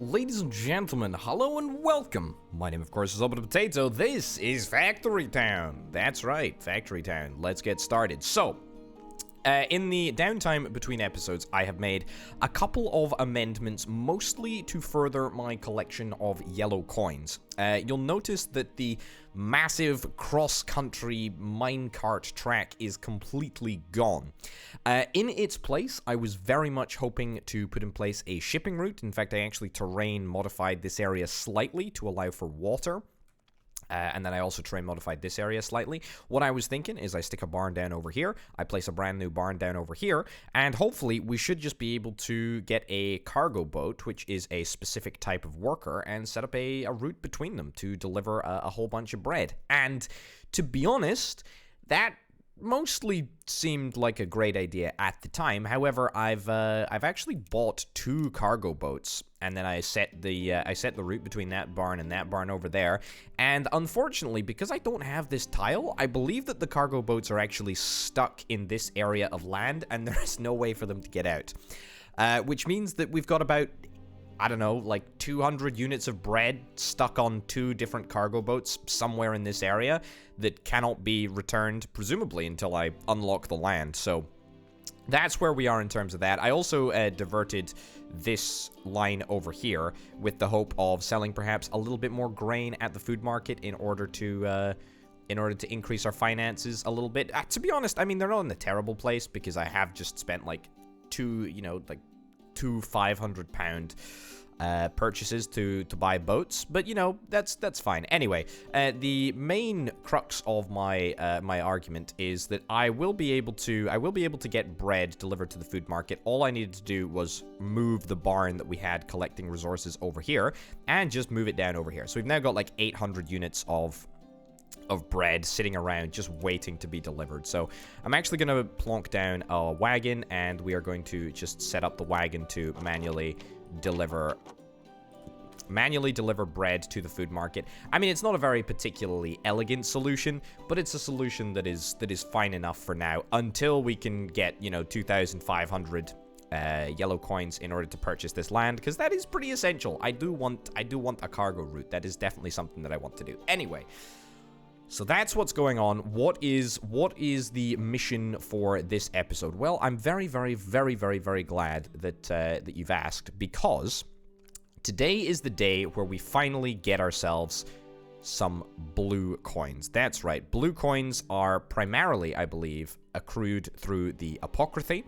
Ladies and gentlemen, hello and welcome. My name, of course, is Open Potato. This is Factory Town. That's right, Factory Town. Let's get started. So, in the downtime between episodes, I have made a couple of amendments, mostly to further my collection of yellow coins. You'll notice that the massive cross-country minecart track is completely gone. In its place, I was very much hoping to put in place a shipping route. In fact, I actually terrain modified this area slightly to allow for water. And then I also terrain modified this area slightly. What I was thinking is I stick a barn down over here, I place a brand new barn down over here, and hopefully we should just be able to get a cargo boat, which is a specific type of worker, and set up a route between them to deliver a whole bunch of bread. And to be honest, that mostly seemed like a great idea at the time. However, I've actually bought two cargo boats, and then I set the route between that barn and that barn over there. And unfortunately, because I don't have this tile, I believe that the cargo boats are actually stuck in this area of land, and there is no way for them to get out. Which means that we've got about, I don't know, like 200 units of bread stuck on two different cargo boats somewhere in this area that cannot be returned, presumably, until I unlock the land. So that's where we are in terms of that. I also diverted this line over here with the hope of selling perhaps a little bit more grain at the food market in order to increase our finances a little bit. To be honest, I mean, they're not in a terrible place because I have just spent like two £500 purchases to buy boats, but you know, that's fine. Anyway, the main crux of my my argument is that I will be able to get bread delivered to the food market. All I needed to do was move the barn that we had collecting resources over here and just move it down over here. So we've now got like 800 units of bread sitting around just waiting to be delivered. So I'm actually going to plonk down a wagon, and we are going to just set up the wagon to manually deliver bread to the food market. I mean, it's not a very particularly elegant solution, but it's a solution that is fine enough for now until we can get, you know, 2,500 yellow coins in order to purchase this land, because that is pretty essential. I do want a cargo route. That is definitely something that I want to do. Anyway, so that's what's going on. What is the mission for this episode? Well, I'm very, very, very, very, very glad that you've asked, because today is the day where we finally get ourselves some blue coins. That's right. Blue coins are primarily, I believe, accrued through the apocryphy.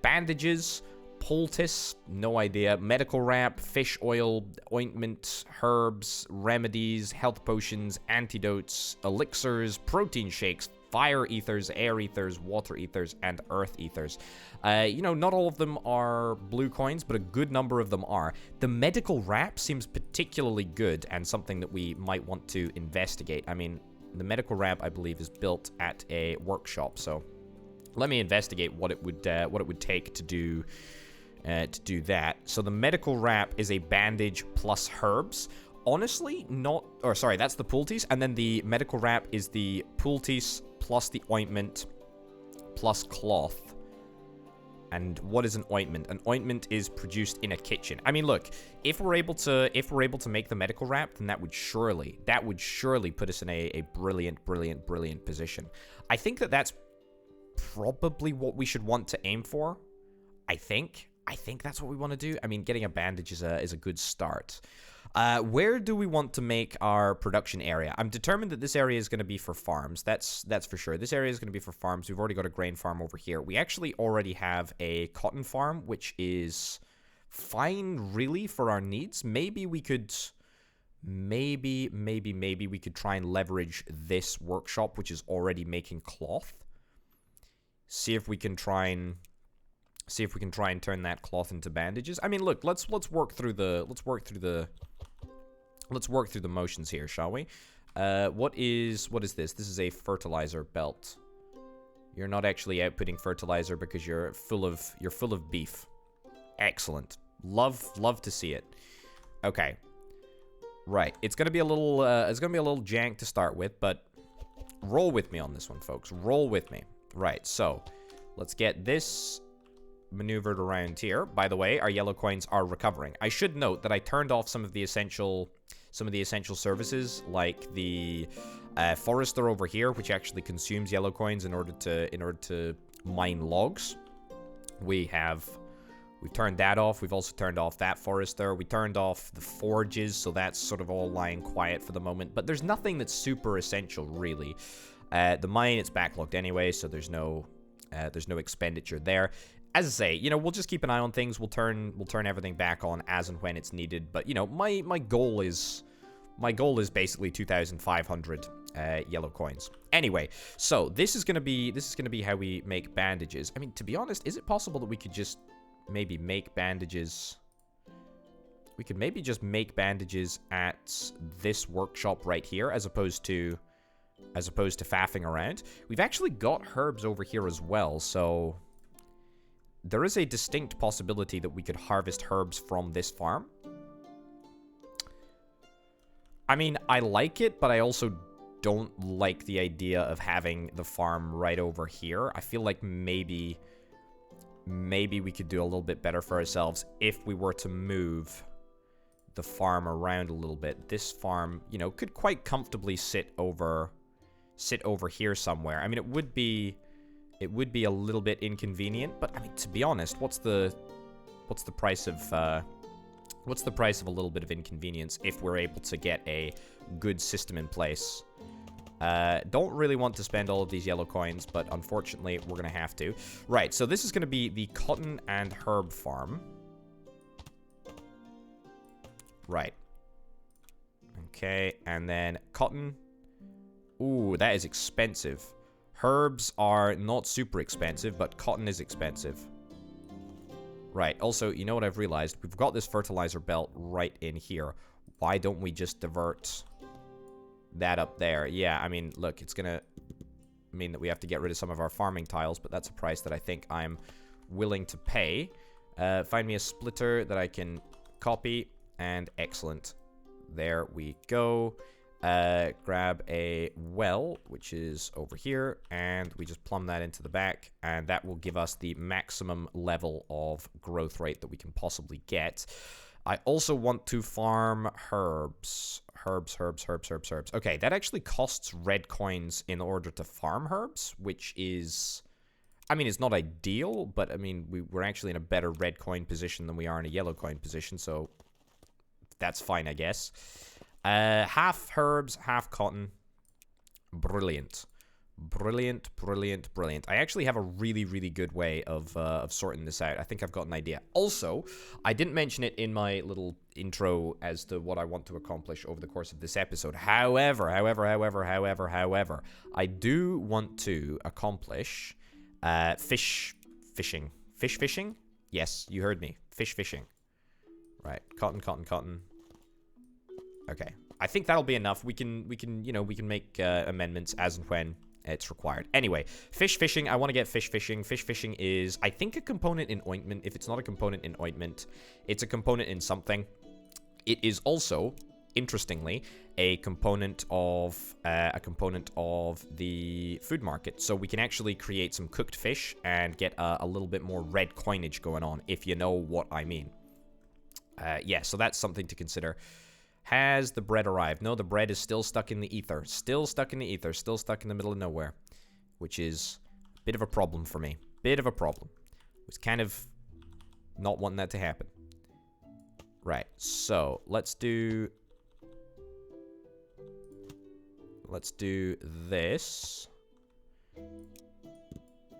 Bandages, poultice, no idea, medical wrap, fish oil, ointment, herbs, remedies, health potions, antidotes, elixirs, protein shakes, fire ethers, air ethers, water ethers, and earth ethers. You know, not all of them are blue coins, but a good number of them are. The medical wrap seems particularly good and something that we might want to investigate. I mean, the medical wrap, I believe, is built at a workshop, so let me investigate what it would take to do that. So the medical wrap is a bandage plus herbs. Honestly, that's the poultice, and then the medical wrap is the poultice plus the ointment plus cloth. And what is an ointment? An ointment is produced in a kitchen. I mean, look, if we're able to make the medical wrap, then that would surely put us in a brilliant position. I think that's probably what we should want to aim for. I think that's what we want to do. I mean, getting a bandage is a good start. Where do we want to make our production area? I'm determined that this area is going to be for farms. That's for sure. This area is going to be for farms. We've already got a grain farm over here. We actually already have a cotton farm, which is fine, really, for our needs. Maybe we could try and leverage this workshop, which is already making cloth. See if we can try and turn that cloth into bandages. I mean, look, let's work through the motions here, shall we? What is this? This is a fertilizer belt. You're not actually outputting fertilizer because you're full of beef. Excellent. Love to see it. Okay. Right. It's gonna be a little jank to start with, but roll with me on this one, folks. Roll with me. Right. So let's get this maneuvered around here. By the way, our yellow coins are recovering. I should note that I turned off some of the essential services, like the forester over here, which actually consumes yellow coins in order to mine logs. We've turned that off. We've also turned off that forester. We turned off the forges, so that's sort of all lying quiet for the moment. But there's nothing that's super essential, really. The mine, it's backlogged anyway, so there's no expenditure there. As I say, you know, we'll just keep an eye on things. We'll turn everything back on as and when it's needed. But you know, my goal is basically 2,500 yellow coins. Anyway, so this is gonna be how we make bandages. I mean, to be honest, is it possible that we could just maybe make bandages? We could maybe just make bandages at this workshop right here, as opposed to faffing around. We've actually got herbs over here as well, so there is a distinct possibility that we could harvest herbs from this farm. I mean, I like it, but I also don't like the idea of having the farm right over here. I feel like maybe we could do a little bit better for ourselves if we were to move the farm around a little bit. This farm, you know, could quite comfortably sit over here somewhere. I mean, it would be a little bit inconvenient, but I mean, to be honest, what's the price of a little bit of inconvenience if we're able to get a good system in place? Don't really want to spend all of these yellow coins, but unfortunately, we're gonna have to. Right, so this is gonna be the cotton and herb farm. Right. Okay, and then cotton. Ooh, that is expensive. Herbs are not super expensive, but cotton is expensive. Right, also, you know what I've realized? We've got this fertilizer belt right in here. Why don't we just divert that up there? Yeah, I mean, look, it's gonna mean that we have to get rid of some of our farming tiles, but that's a price that I think I'm willing to pay. Find me a splitter that I can copy, and excellent. There we go. Grab a well, which is over here, and we just plumb that into the back, and that will give us the maximum level of growth rate that we can possibly get. I also want to farm herbs. Herbs. Okay, that actually costs red coins in order to farm herbs, which is, I mean, it's not ideal, but I mean, we're actually in a better red coin position than we are in a yellow coin position, so that's fine, I guess. Half herbs, half cotton. Brilliant. Brilliant. I actually have a really, really good way of sorting this out. I think I've got an idea. Also, I didn't mention it in my little intro as to what I want to accomplish over the course of this episode. However, I do want to accomplish fish fishing. Fish fishing? Yes, you heard me. Fish fishing. Right. Cotton. Okay, I think that'll be enough. We can make amendments as and when it's required. Anyway, fish fishing. I want to get fish fishing. Fish fishing is, I think, a component in ointment. If it's not a component in ointment, it's a component in something. It is also, interestingly, a component of the food market. So we can actually create some cooked fish and get a little bit more red coinage going on, if you know what I mean. Yeah, so that's something to consider. Has the bread arrived? No, the bread is still stuck in the ether. Still stuck in the ether. Still stuck in the middle of nowhere. Which is a bit of a problem for me. Bit of a problem. Was kind of not wanting that to happen. Right, so let's do this.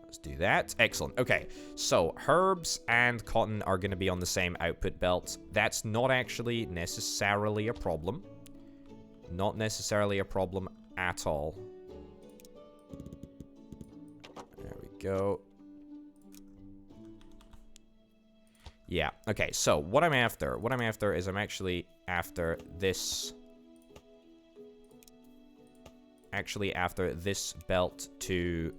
Let's do that. Excellent. Okay, so herbs and cotton are going to be on the same output belt. That's not actually necessarily a problem. Not necessarily a problem at all. There we go. Yeah, okay, so what I'm after is I'm actually after this belt to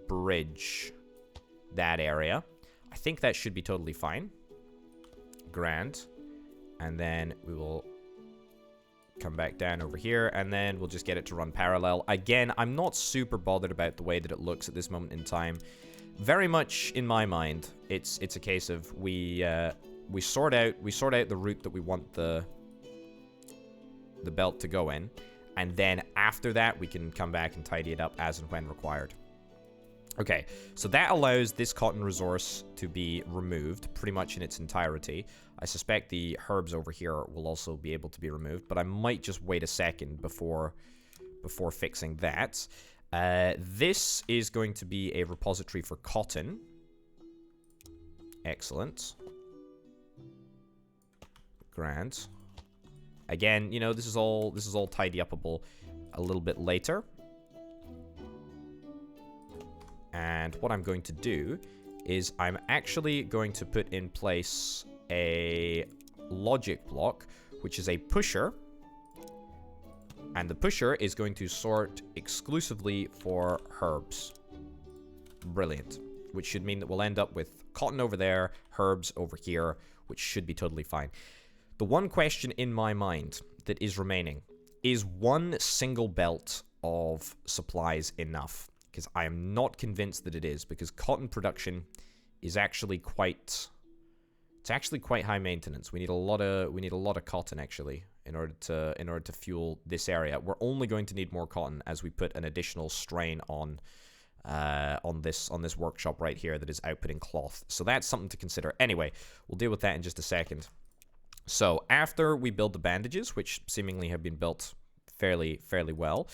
bridge that area. I think that should be totally fine. Grand. And then we will come back down over here, and then we'll just get it to run parallel. Again, I'm not super bothered about the way that it looks at this moment in time. Very much in my mind, it's a case of we sort out the route that we want the belt to go in, and then after that we can come back and tidy it up as and when required. Okay, so that allows this cotton resource to be removed pretty much in its entirety. I suspect the herbs over here will also be able to be removed, but I might just wait a second before fixing that. This is going to be a repository for cotton. Excellent. Grand. Again, you know, this is all tidy-upable a little bit later. And what I'm going to do is I'm actually going to put in place a logic block, which is a pusher. And the pusher is going to sort exclusively for herbs. Brilliant. Which should mean that we'll end up with cotton over there, herbs over here, which should be totally fine. The one question in my mind that is remaining is one single belt of supplies enough? Because I am not convinced that it is, because cotton production is actually quite high maintenance. We need a lot of cotton actually in order to fuel this area. We're only going to need more cotton as we put an additional strain on this workshop right here that is outputting cloth. So that's something to consider. Anyway, we'll deal with that in just a second. So after we build the bandages, which seemingly have been built fairly well,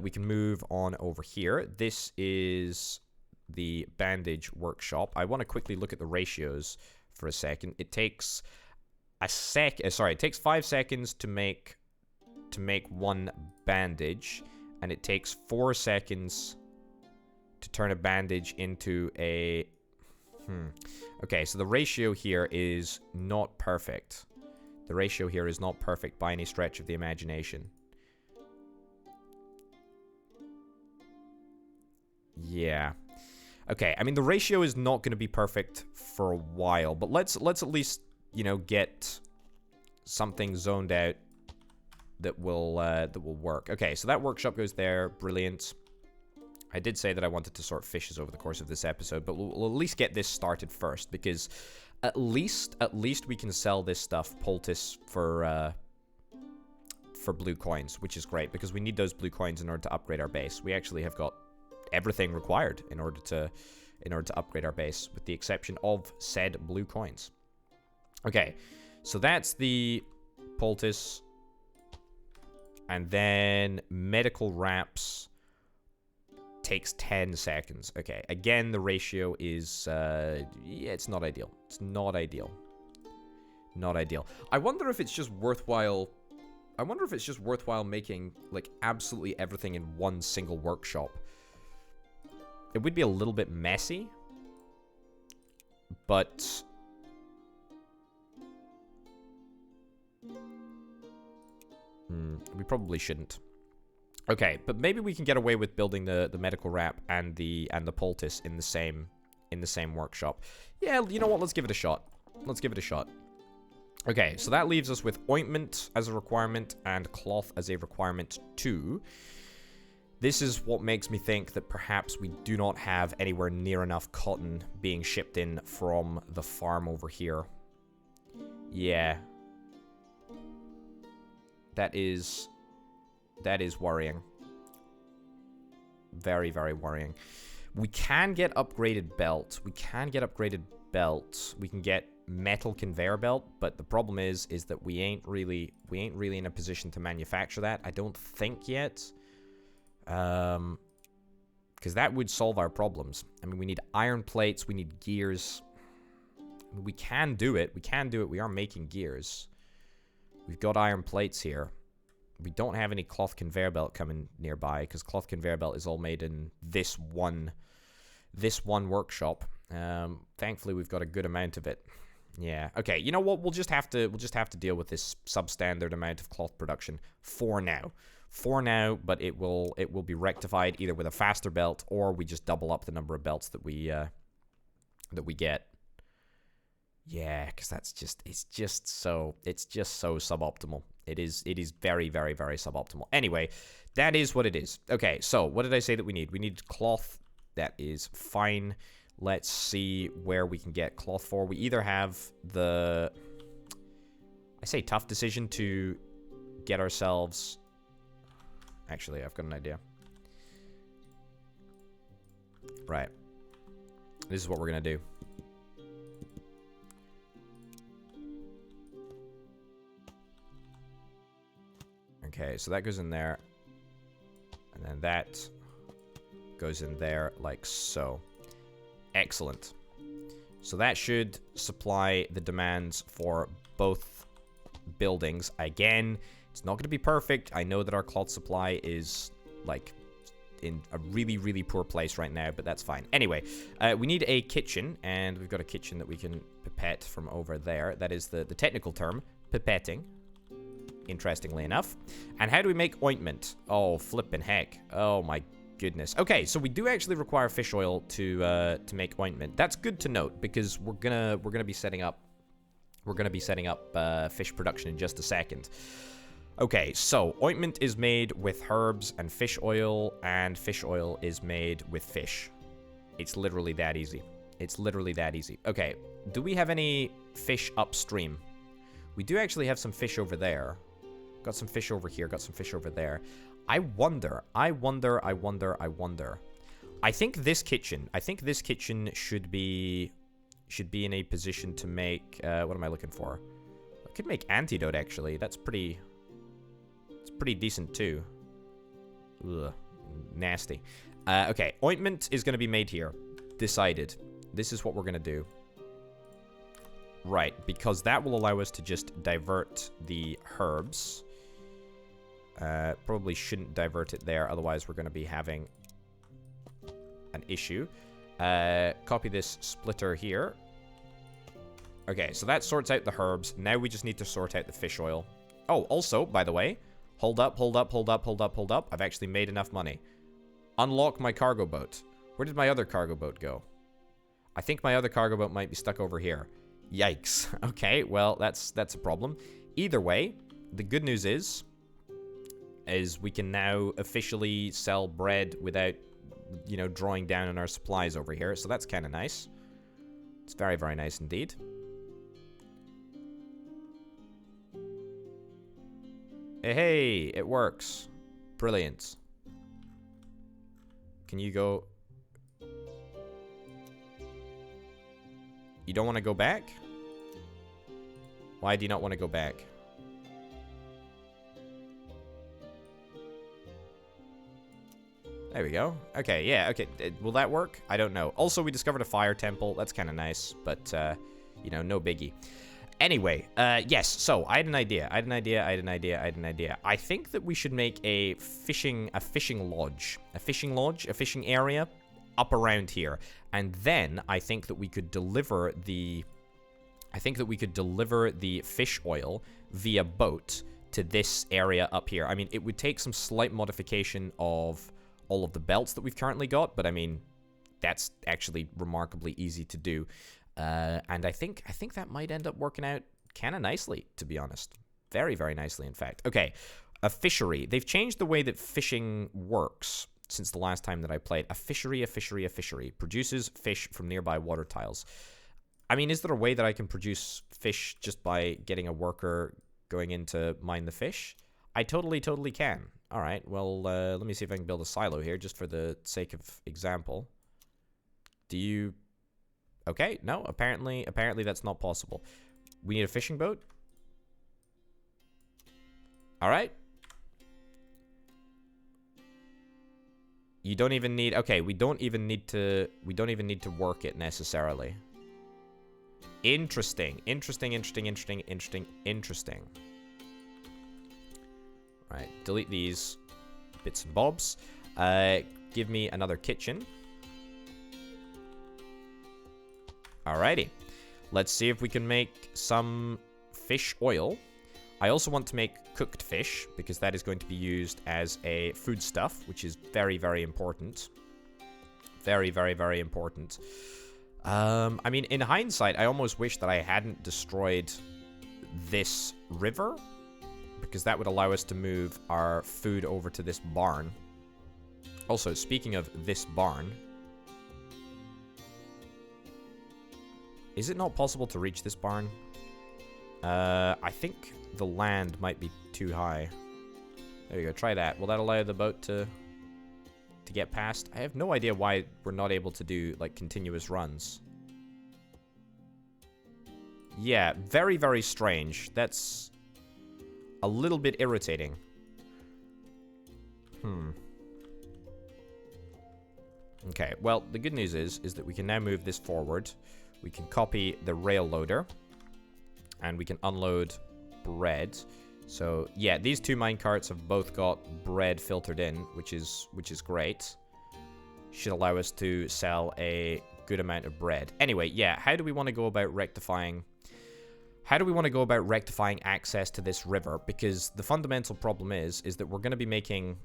we can move on over here. This is the bandage workshop. I want to quickly look at the ratios for a second. It takes it takes 5 seconds to make one bandage, and it takes 4 seconds to turn a bandage into a Okay, so the ratio here is not perfect. The ratio here is not perfect by any stretch of the imagination. Yeah. Okay, I mean, the ratio is not going to be perfect for a while, but let's at least, you know, get something zoned out that will work. Okay, so that workshop goes there. Brilliant. I did say that I wanted to sort fishes over the course of this episode, but we'll at least get this started first, because at least we can sell this stuff, poultice, for blue coins, which is great, because we need those blue coins in order to upgrade our base. We actually have got everything required in order to upgrade our base, with the exception of said blue coins. Okay, so that's the poultice, and then medical wraps takes 10 seconds. Okay, again, the ratio is yeah, it's not ideal. It's not ideal. Not ideal. I wonder if it's just worthwhile making like absolutely everything in one single workshop. It would be a little bit messy, but we probably shouldn't. Okay, but maybe we can get away with building the medical wrap and the poultice in the same workshop. Yeah, you know what? Let's give it a shot. Let's give it a shot. Okay, so that leaves us with ointment as a requirement and cloth as a requirement too. This is what makes me think that perhaps we do not have anywhere near enough cotton being shipped in from the farm over here. Yeah. That is worrying. Very, very worrying. We can get upgraded belts. We can get metal conveyor belt, but the problem is that we ain't really in a position to manufacture that. I don't think yet. Because that would solve our problems. I mean, we need iron plates, we need gears. I mean, we can do it. We are making gears. We've got iron plates here. We don't have any cloth conveyor belt coming nearby, because cloth conveyor belt is all made in this one workshop. Thankfully, we've got a good amount of it. Yeah. Okay. You know what? We'll just have to deal with this substandard amount of cloth production for now. But it will be rectified either with a faster belt, or we just double up the number of belts that we get. Yeah, because it's just so suboptimal. It is very, very, very suboptimal. Anyway, that is what it is. Okay, so what did I say that we need? We need cloth. That is fine. Let's see where we can get cloth for. We either have the... I say tough decision to get ourselves... Actually, I've got an idea. Right. This is what we're going to do. Okay, so that goes in there. And then that goes in there like so. Excellent. So that should supply the demands for both buildings. Again, it's not going to be perfect. I know that our cloth supply is like in a really, really poor place right now, but that's fine. Anyway, we need a kitchen, and we've got a kitchen that we can pipette from over there. That is the technical term, pipetting. Interestingly enough. And how do we make ointment? Oh, flippin' heck. Oh my goodness. Okay, so we do actually require fish oil to make ointment. That's good to note because we're gonna be setting up fish production in just a second. Okay, so ointment is made with herbs and fish oil is made with fish. It's literally that easy. It's literally that easy. Okay, do we have any fish upstream? We do actually have some fish over there. Got some fish over here, got some fish over there. I wonder. I think this kitchen should be in a position to make, what am I looking for? I could make antidote, actually. It's pretty decent, too. Ugh, nasty. Okay, ointment is going to be made here. Decided. This is what we're going to do. Right, because that will allow us to just divert the herbs. Probably shouldn't divert it there, otherwise we're going to be having an issue. Copy this splitter here. Okay, so that sorts out the herbs. Now we just need to sort out the fish oil. Oh, also, by the way, hold up. I've actually made enough money. Unlock my cargo boat. Where did my other cargo boat go? I think my other cargo boat might be stuck over here. Yikes. Okay, well, that's a problem. Either way, the good news is we can now officially sell bread without, you know, drawing down on our supplies over here. So that's kind of nice. It's very, very nice indeed. Hey, it works. Brilliant. Can you go... You don't want to go back? Why do you not want to go back? There we go. Okay, yeah, okay. Will that work? I don't know. Also, we discovered a fire temple. That's kind of nice, but, you know, no biggie. Anyway, yes, so I had an idea. I I think that we should make a fishing lodge. A fishing area up around here. And then I think that we could deliver the fish oil via boat to this area up here. I mean, it would take some slight modification of all of the belts that we've currently got, but I mean, that's actually remarkably easy to do. And I think that might end up working out kind of nicely, to be honest. Very, very nicely, in fact. Okay, a fishery. They've changed the way that fishing works since the last time that I played. A fishery. Produces fish from nearby water tiles. I mean, is there a way that I can produce fish just by getting a worker going in to mine the fish? I totally can. All right, well, let me see if I can build a silo here, just for the sake of example. Do you... Okay, no, apparently that's not possible. We need a fishing boat? All right. You don't even need... Okay, we don't even need to work it necessarily. Interesting. Right, delete these bits and bobs. Give me another kitchen. Alrighty. Let's see if we can make some fish oil. I also want to make cooked fish, because that is going to be used as a foodstuff, which is very, very important. Very, very, very important. I mean, in hindsight, I almost wish that I hadn't destroyed this river, because that would allow us to move our food over to this barn. Also, speaking of this barn, is it not possible to reach this barn? I think the land might be too high. There you go, try that. Will that allow the boat to get past? I have no idea why we're not able to do, like, continuous runs. Yeah, very, very strange. That's a little bit irritating. Okay, well, the good news is that we can now move this forward. We can copy the rail loader, and we can unload bread. So, yeah, these two minecarts have both got bread filtered in, which is great. Should allow us to sell a good amount of bread. Anyway, yeah, how do we want to go about rectifying... How do we want to go about rectifying access to this river? Because the fundamental problem is that we're going to be making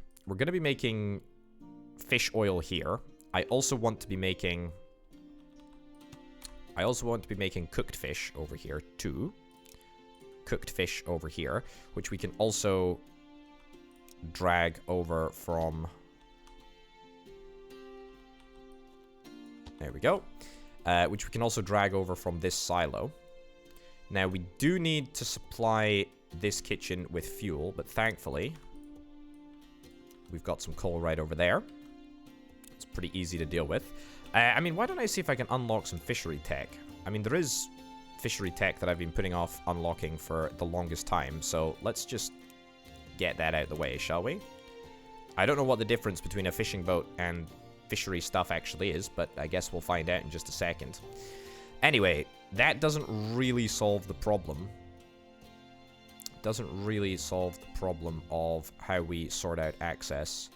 fish oil here. I also want to be making cooked fish over here too. Cooked fish over here, which we can also drag over from... There we go. Which we can also drag over from this silo. Now, we do need to supply this kitchen with fuel, but thankfully, we've got some coal right over there. It's pretty easy to deal with. I mean, why don't I see if I can unlock some fishery tech? I mean, there is fishery tech that I've been putting off unlocking for the longest time, so let's just get that out of the way, shall we? I don't know what the difference between a fishing boat and fishery stuff actually is, but I guess we'll find out in just a second. Anyway, that doesn't really solve the problem. Doesn't really solve the problem of how we sort out access.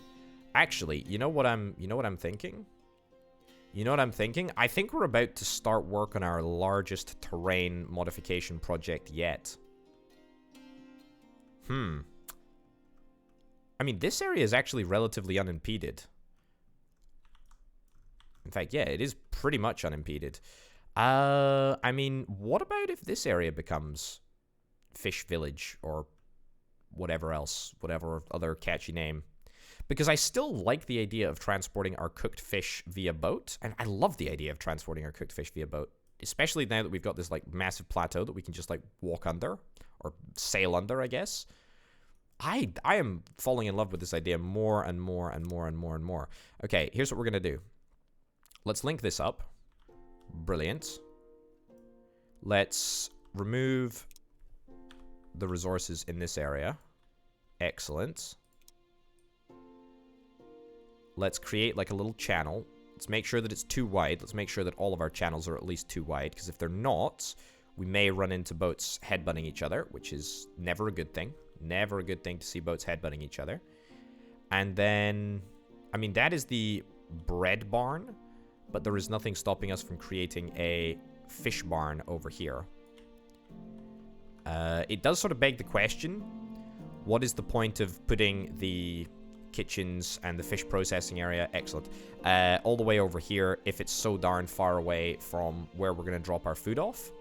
Actually, you know what I'm thinking? You know what I'm thinking? I think we're about to start work on our largest terrain modification project yet. I mean, this area is actually relatively unimpeded. In fact, yeah, it is pretty much unimpeded. I mean, what about if this area becomes Fish Village or whatever else, whatever other catchy name? Because I still like the idea of transporting our cooked fish via boat, and I love the idea of transporting our cooked fish via boat, especially now that we've got this, like, massive plateau that we can just, like, walk under, or sail under, I guess. I am falling in love with this idea more and more and more and more and more. Okay, here's what we're gonna do. Let's link this up. Brilliant. Let's remove the resources in this area. Excellent. Let's create like a little channel. Let's make sure that it's too wide. Let's make sure that all of our channels are at least too wide, because if they're not, we may run into boats headbutting each other, which is never a good thing. Never a good thing to see boats headbutting each other. And then, I mean, that is the bread barn, but there is nothing stopping us from creating a fish barn over here. It does sort of beg the question, what is the point of putting the kitchens and the fish processing area, excellent, all the way over here if it's so darn far away from where we're going to drop our food off?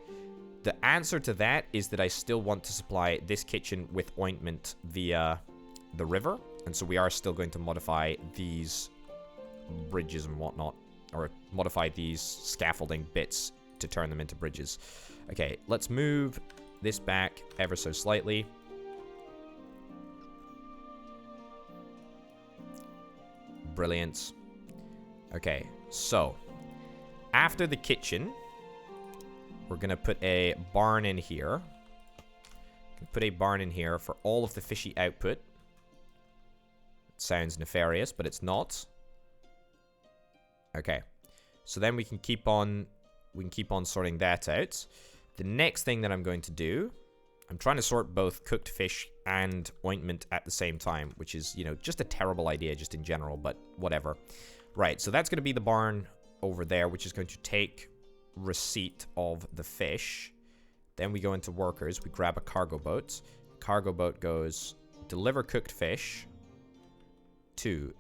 The answer to that is that I still want to supply this kitchen with ointment via the river, and so we are still going to modify these bridges and whatnot, or modify these scaffolding bits to turn them into bridges. Okay, let's move this back ever so slightly. Brilliant. Okay, so after the kitchen, we're gonna put a barn in here. Put a barn in here for all of the fishy output. It sounds nefarious, but it's not. Okay, so then we can keep on sorting that out. The next thing that I'm going to do, I'm trying to sort both cooked fish and ointment at the same time, which is, you know, just a terrible idea just in general, but whatever. Right, so that's going to be the barn over there, which is going to take receipt of the fish. Then we go into workers, we grab a cargo boat. Cargo boat goes deliver cooked fish to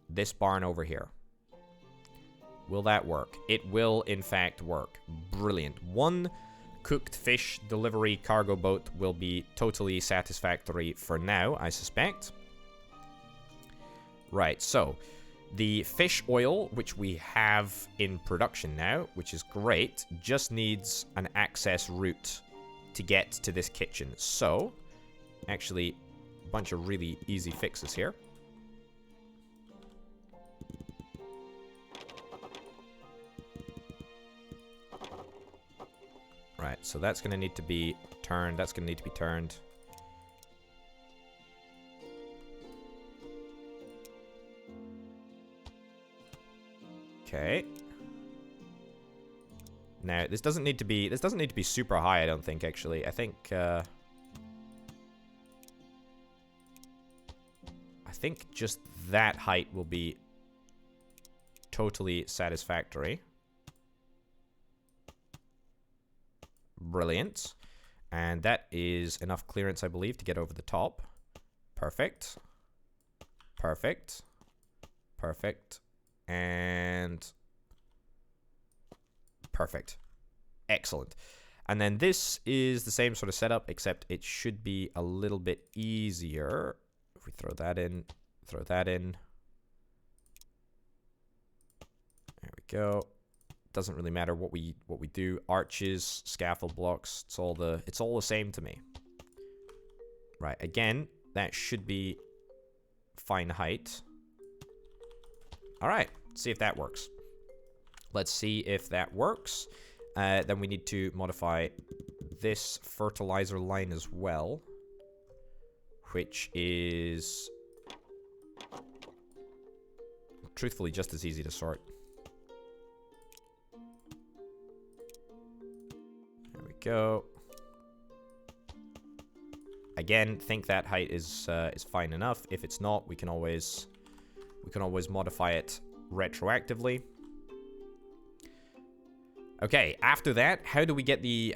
this barn over here. Will that work? It will, in fact, work. Brilliant. One cooked fish delivery cargo boat will be totally satisfactory for now, I suspect. Right, so the fish oil, which we have in production now, which is great, just needs an access route to get to this kitchen. So, actually, a bunch of really easy fixes here. Right, so that's going to need to be turned. That's going to need to be turned. Okay. Now, this doesn't need to be super high, I don't think, actually. I think just that height will be totally satisfactory. Brilliant. And that is enough clearance, I believe, to get over the top. Perfect. Perfect. Perfect. And perfect. Excellent. And then this is the same sort of setup, except it should be a little bit easier. If we throw that in, throw that in. There we go. Doesn't really matter what we do. Arches, scaffold blocks, it's all the same to me. Right, again, that should be fine height. All right, let's see if that works. Let's see if that works. Then we need to modify this fertilizer line as well, which is truthfully just as easy to sort. There we go. Again, think that height is fine enough. If it's not, we can always modify it retroactively. Okay, after that, how do we get the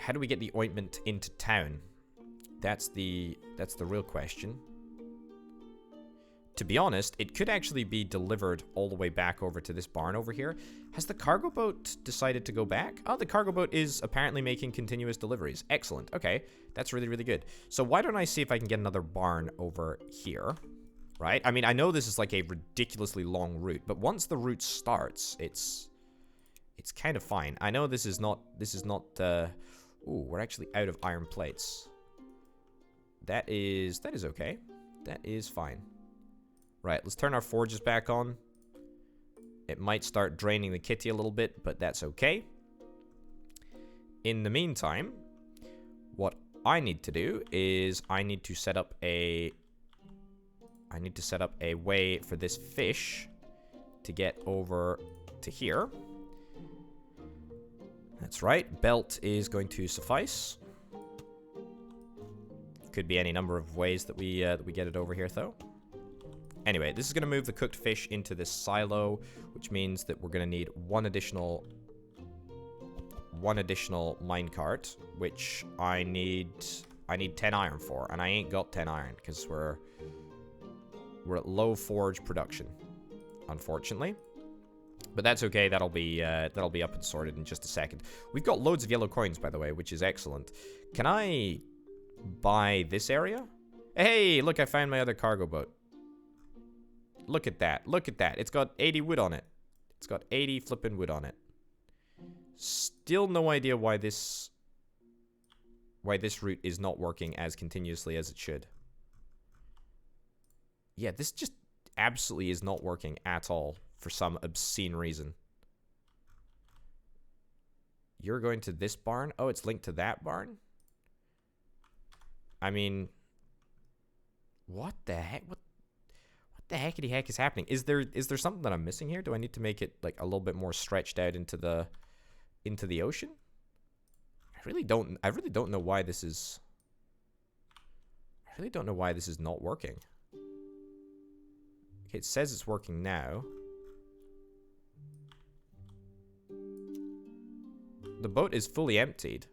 ointment into town? That's the real question. To be honest, it could actually be delivered all the way back over to this barn over here. Has the cargo boat decided to go back? Oh, the cargo boat is apparently making continuous deliveries. Excellent. Okay, that's really, really good. So why don't I see if I can get another barn over here? Right? I mean, I know this is like a ridiculously long route, but once the route starts, it's kind of fine. I know this is not, ooh, we're actually out of iron plates. That is okay. That is fine. Right, let's turn our forges back on. It might start draining the kitty a little bit, but that's okay. In the meantime, what I need to do is I need to set up a way for this fish to get over to here. That's right, belt is going to suffice. Could be any number of ways that we get it over here, though. Anyway, this is going to move the cooked fish into this silo, which means that we're going to need one additional minecart, which I need 10 iron for, and I ain't got 10 iron because we're at low forge production, unfortunately. But that's okay. That'll be up and sorted in just a second. We've got loads of yellow coins, by the way, which is excellent. Can I buy this area? Hey, look, I found my other cargo boat. Look at that. Look at that. It's got 80 wood on it. It's got 80 flippin' wood on it. Still no idea why this route is not working as continuously as it should. Yeah, this just absolutely is not working at all for some obscene reason. You're going to this barn? Oh, it's linked to that barn? I mean, what the heck? What the heckity heck is happening? Is there something that I'm missing here? Do I need to make it like a little bit more stretched out into the ocean? I really don't know why this is. I really don't know why this is not working. Okay, it says it's working now. The boat is fully emptied.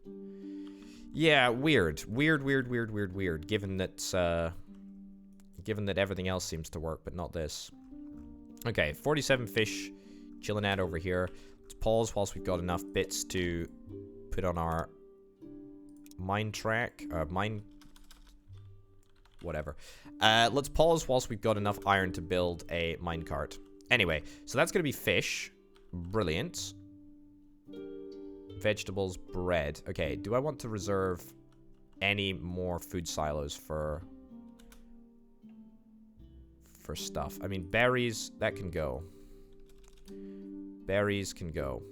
Yeah, weird. Weird, given that everything else seems to work, but not this. Okay, 47 fish chilling out over here. Let's pause whilst we've got enough bits to put on our mine track, mine, whatever. Let's pause whilst we've got enough iron to build a minecart. Anyway, so that's going to be fish. Brilliant. Vegetables, bread. Okay, do I want to reserve any more food silos for stuff? I mean, berries, that can go. Berries can go.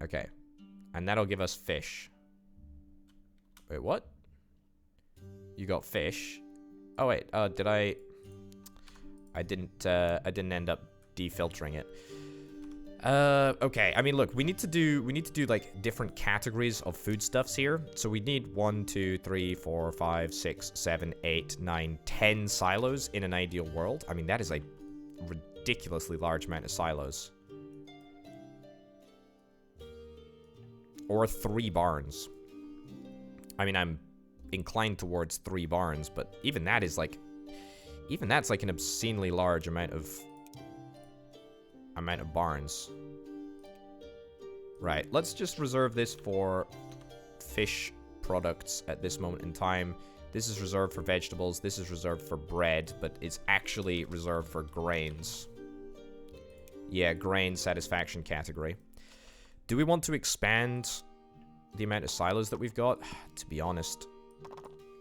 Okay. And that'll give us fish. Wait, what? You got fish? Oh, wait. Did I didn't end up defiltering it. Okay. I mean, look, we need to do like different categories of foodstuffs here. So we need 1, 2, 3, 4, 5, 6, 7, 8, 9, 10 silos in an ideal world. I mean, that is a ridiculously large amount of silos. Or 3 barns. I mean, I'm inclined towards 3 barns, but even that is like, even that's like an obscenely large amount of barns. Right, let's just reserve this for fish products at this moment in time. This is reserved for vegetables, this is reserved for bread, but it's actually reserved for grains. Yeah, grain satisfaction category. Do we want to expand the amount of silos that we've got? To be honest,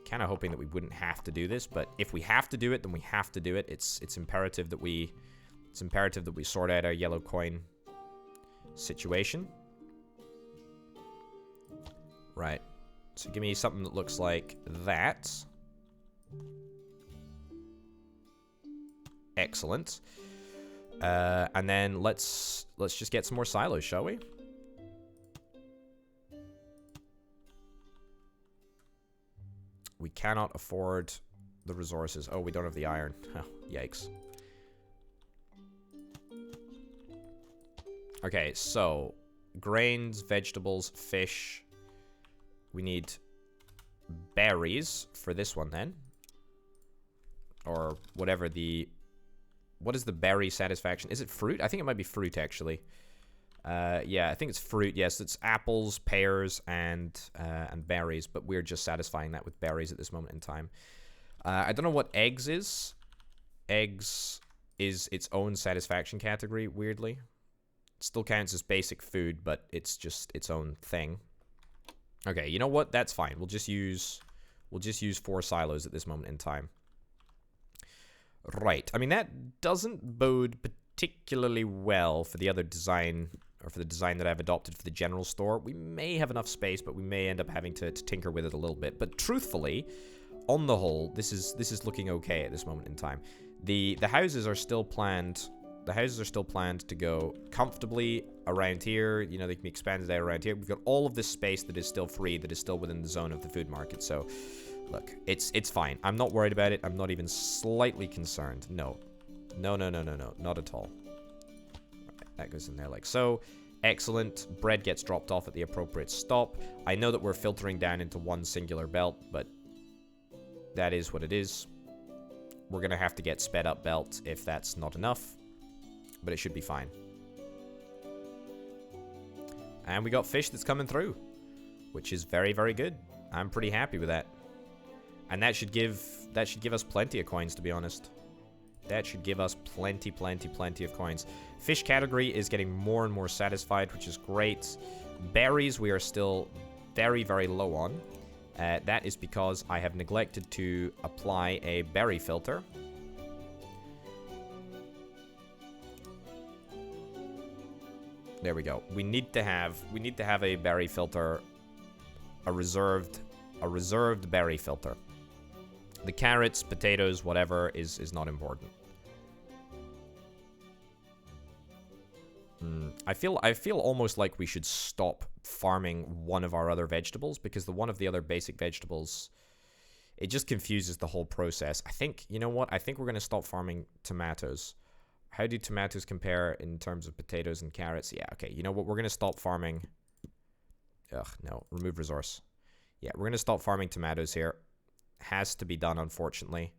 kind of hoping that we wouldn't have to do this, but if we have to do it, then we have to do it. It's imperative that we sort out our yellow coin situation. Right. So give me something that looks like that. Excellent. And then let's just get some more silos, shall we? We cannot afford the resources. Oh, we don't have the iron. Oh, yikes. Okay, so grains, vegetables, fish. We need berries for this one then. Or whatever the... What is the berry satisfaction? Is it fruit? I think it might be fruit, actually. Yeah, I think it's fruit. Yes, it's apples, pears, and berries. But we're just satisfying that with berries at this moment in time. I don't know what eggs is. Eggs is its own satisfaction category, weirdly. It still counts as basic food, but it's just its own thing. Okay, you know what? That's fine. We'll just use 4 silos at this moment in time. Right. I mean, that doesn't bode particularly well for the other design, or for the design that I've adopted for the general store. We may have enough space, but we may end up having to tinker with it a little bit. But truthfully, on the whole, this is looking okay at this moment in time. The houses are still planned. The houses are still planned to go comfortably around here. You know, they can be expanded out around here. We've got all of this space that is still free, that is still within the zone of the food market. So, look, it's fine. I'm not worried about it. I'm not even slightly concerned. No. No, not at all. Right, that goes in there like so. Excellent. Bread gets dropped off at the appropriate stop. I know that we're filtering down into one singular belt, but that is what it is. We're going to have to get sped up belt if that's not enough. But it should be fine. And we got fish that's coming through, which is very, very good. I'm pretty happy with that. And that should give us plenty of coins, to be honest. That should give us plenty of coins. Fish category is getting more and more satisfied, which is great. Berries we are still very, very low on. That is because I have neglected to apply a berry filter. There we go. We need to have a berry filter, a reserved berry filter. The carrots, potatoes, whatever is not important. I feel almost like we should stop farming one of our other vegetables, because the one of the other basic vegetables, it just confuses the whole process. I think, you know what? I think we're going to stop farming tomatoes. How do tomatoes compare in terms of potatoes and carrots? Yeah, okay. You know what? We're going to stop farming. Ugh, no. Remove resource. Yeah, we're going to stop farming tomatoes here. Has to be done, unfortunately.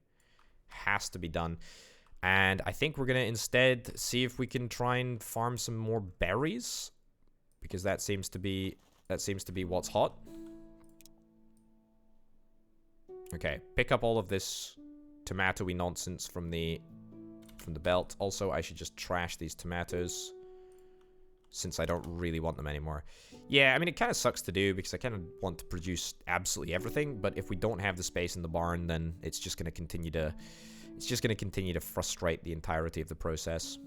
Has to be done. And I think we're going to instead see if we can try and farm some more berries, because that seems to be That seems to be what's hot. Okay, pick up all of this tomato-y nonsense from the belt. Also, I should just trash these tomatoes, since I don't really want them anymore. Yeah, I mean, it kind of sucks to do, because I kind of want to produce absolutely everything, but if we don't have the space in the barn, then it's just going to continue to... It's just going to continue to frustrate the entirety of the process.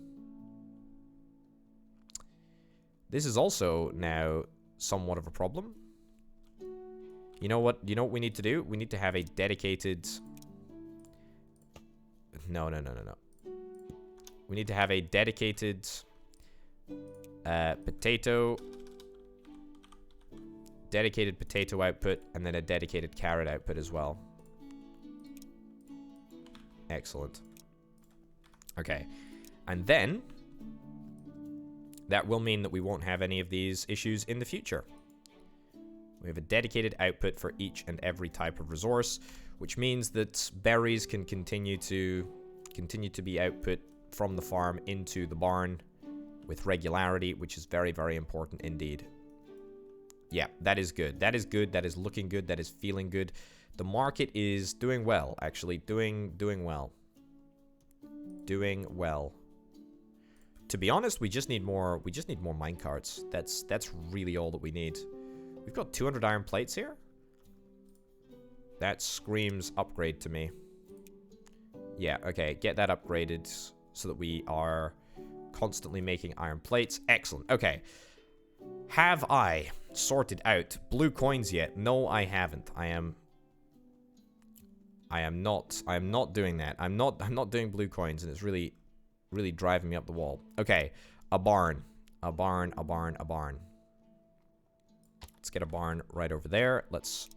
This is also now somewhat of a problem. You know what? You know what we need to do? We need to have a dedicated... No. We need to have a dedicated dedicated potato output, and then a dedicated carrot output as well. Excellent. Okay. And then that will mean that we won't have any of these issues in the future. We have a dedicated output for each and every type of resource, which means that berries can continue to be output from the farm into the barn with regularity, which is very, very important indeed. Yeah, that is good. That is good. That is looking good. That is feeling good. The market is doing well, actually. Doing well. Doing well. To be honest, we just need more minecarts. That's really all that we need. We've got 200 iron plates here. That screams upgrade to me. Yeah, okay, get that upgraded so that we are constantly making iron plates. Excellent. Okay. Have I sorted out blue coins yet? No, I haven't. I am not doing that. I'm not doing blue coins, and it's really driving me up the wall. Okay, a barn. Let's get a barn right over there. Let's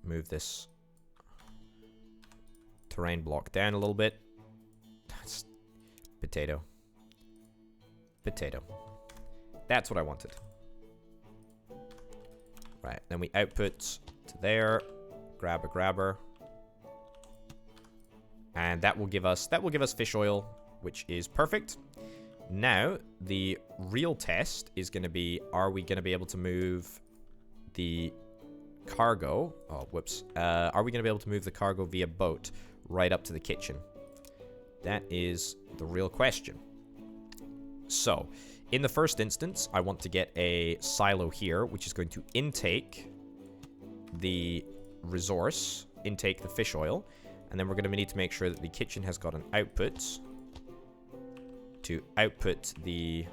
move this terrain block down a little bit. That's potato. That's what I wanted. Right, then we output to there. Grab a grabber. And that will give us fish oil, which is perfect. Now, the real test is going to be, are we going to be able to move the cargo? Oh, whoops. Are we going to be able to move the cargo via boat right up to the kitchen? That is the real question. So, in the first instance, I want to get a silo here, which is going to intake the resource, intake the fish oil, and then we're going to need to make sure that the kitchen has got an output to output the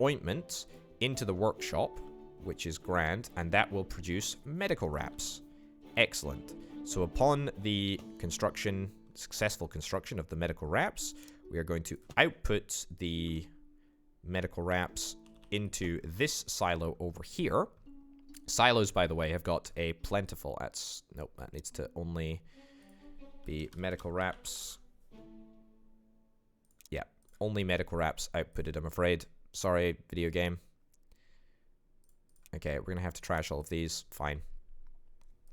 ointment into the workshop, which is grand, and that will produce medical wraps. Excellent. So upon the successful construction of the medical wraps, we are going to output the medical wraps into this silo over here. Silos, by the way, have got a plentiful... Nope, that needs to only be medical wraps. Yeah, only medical wraps outputted, I'm afraid. Sorry, video game. Okay, we're going to have to trash all of these. Fine.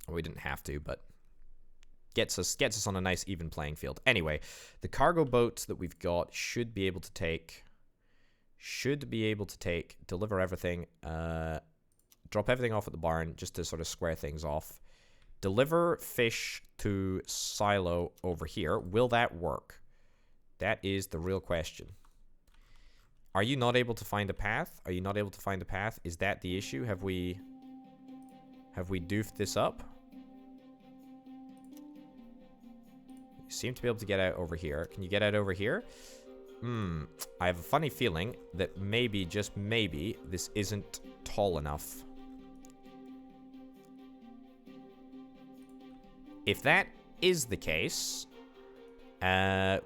Well, we didn't have to, but... Gets us on a nice even playing field. Anyway, the cargo boats that we've got should be able to take, deliver everything, drop everything off at the barn just to sort of square things off. Deliver fish to silo over here. Will that work? That is the real question. Are you not able to find a path? Are you not able to find a path? Is that the issue? Have we doofed this up? You seem to be able to get out over here. Can you get out over here? I have a funny feeling that maybe, just maybe, this isn't tall enough. If that is the case,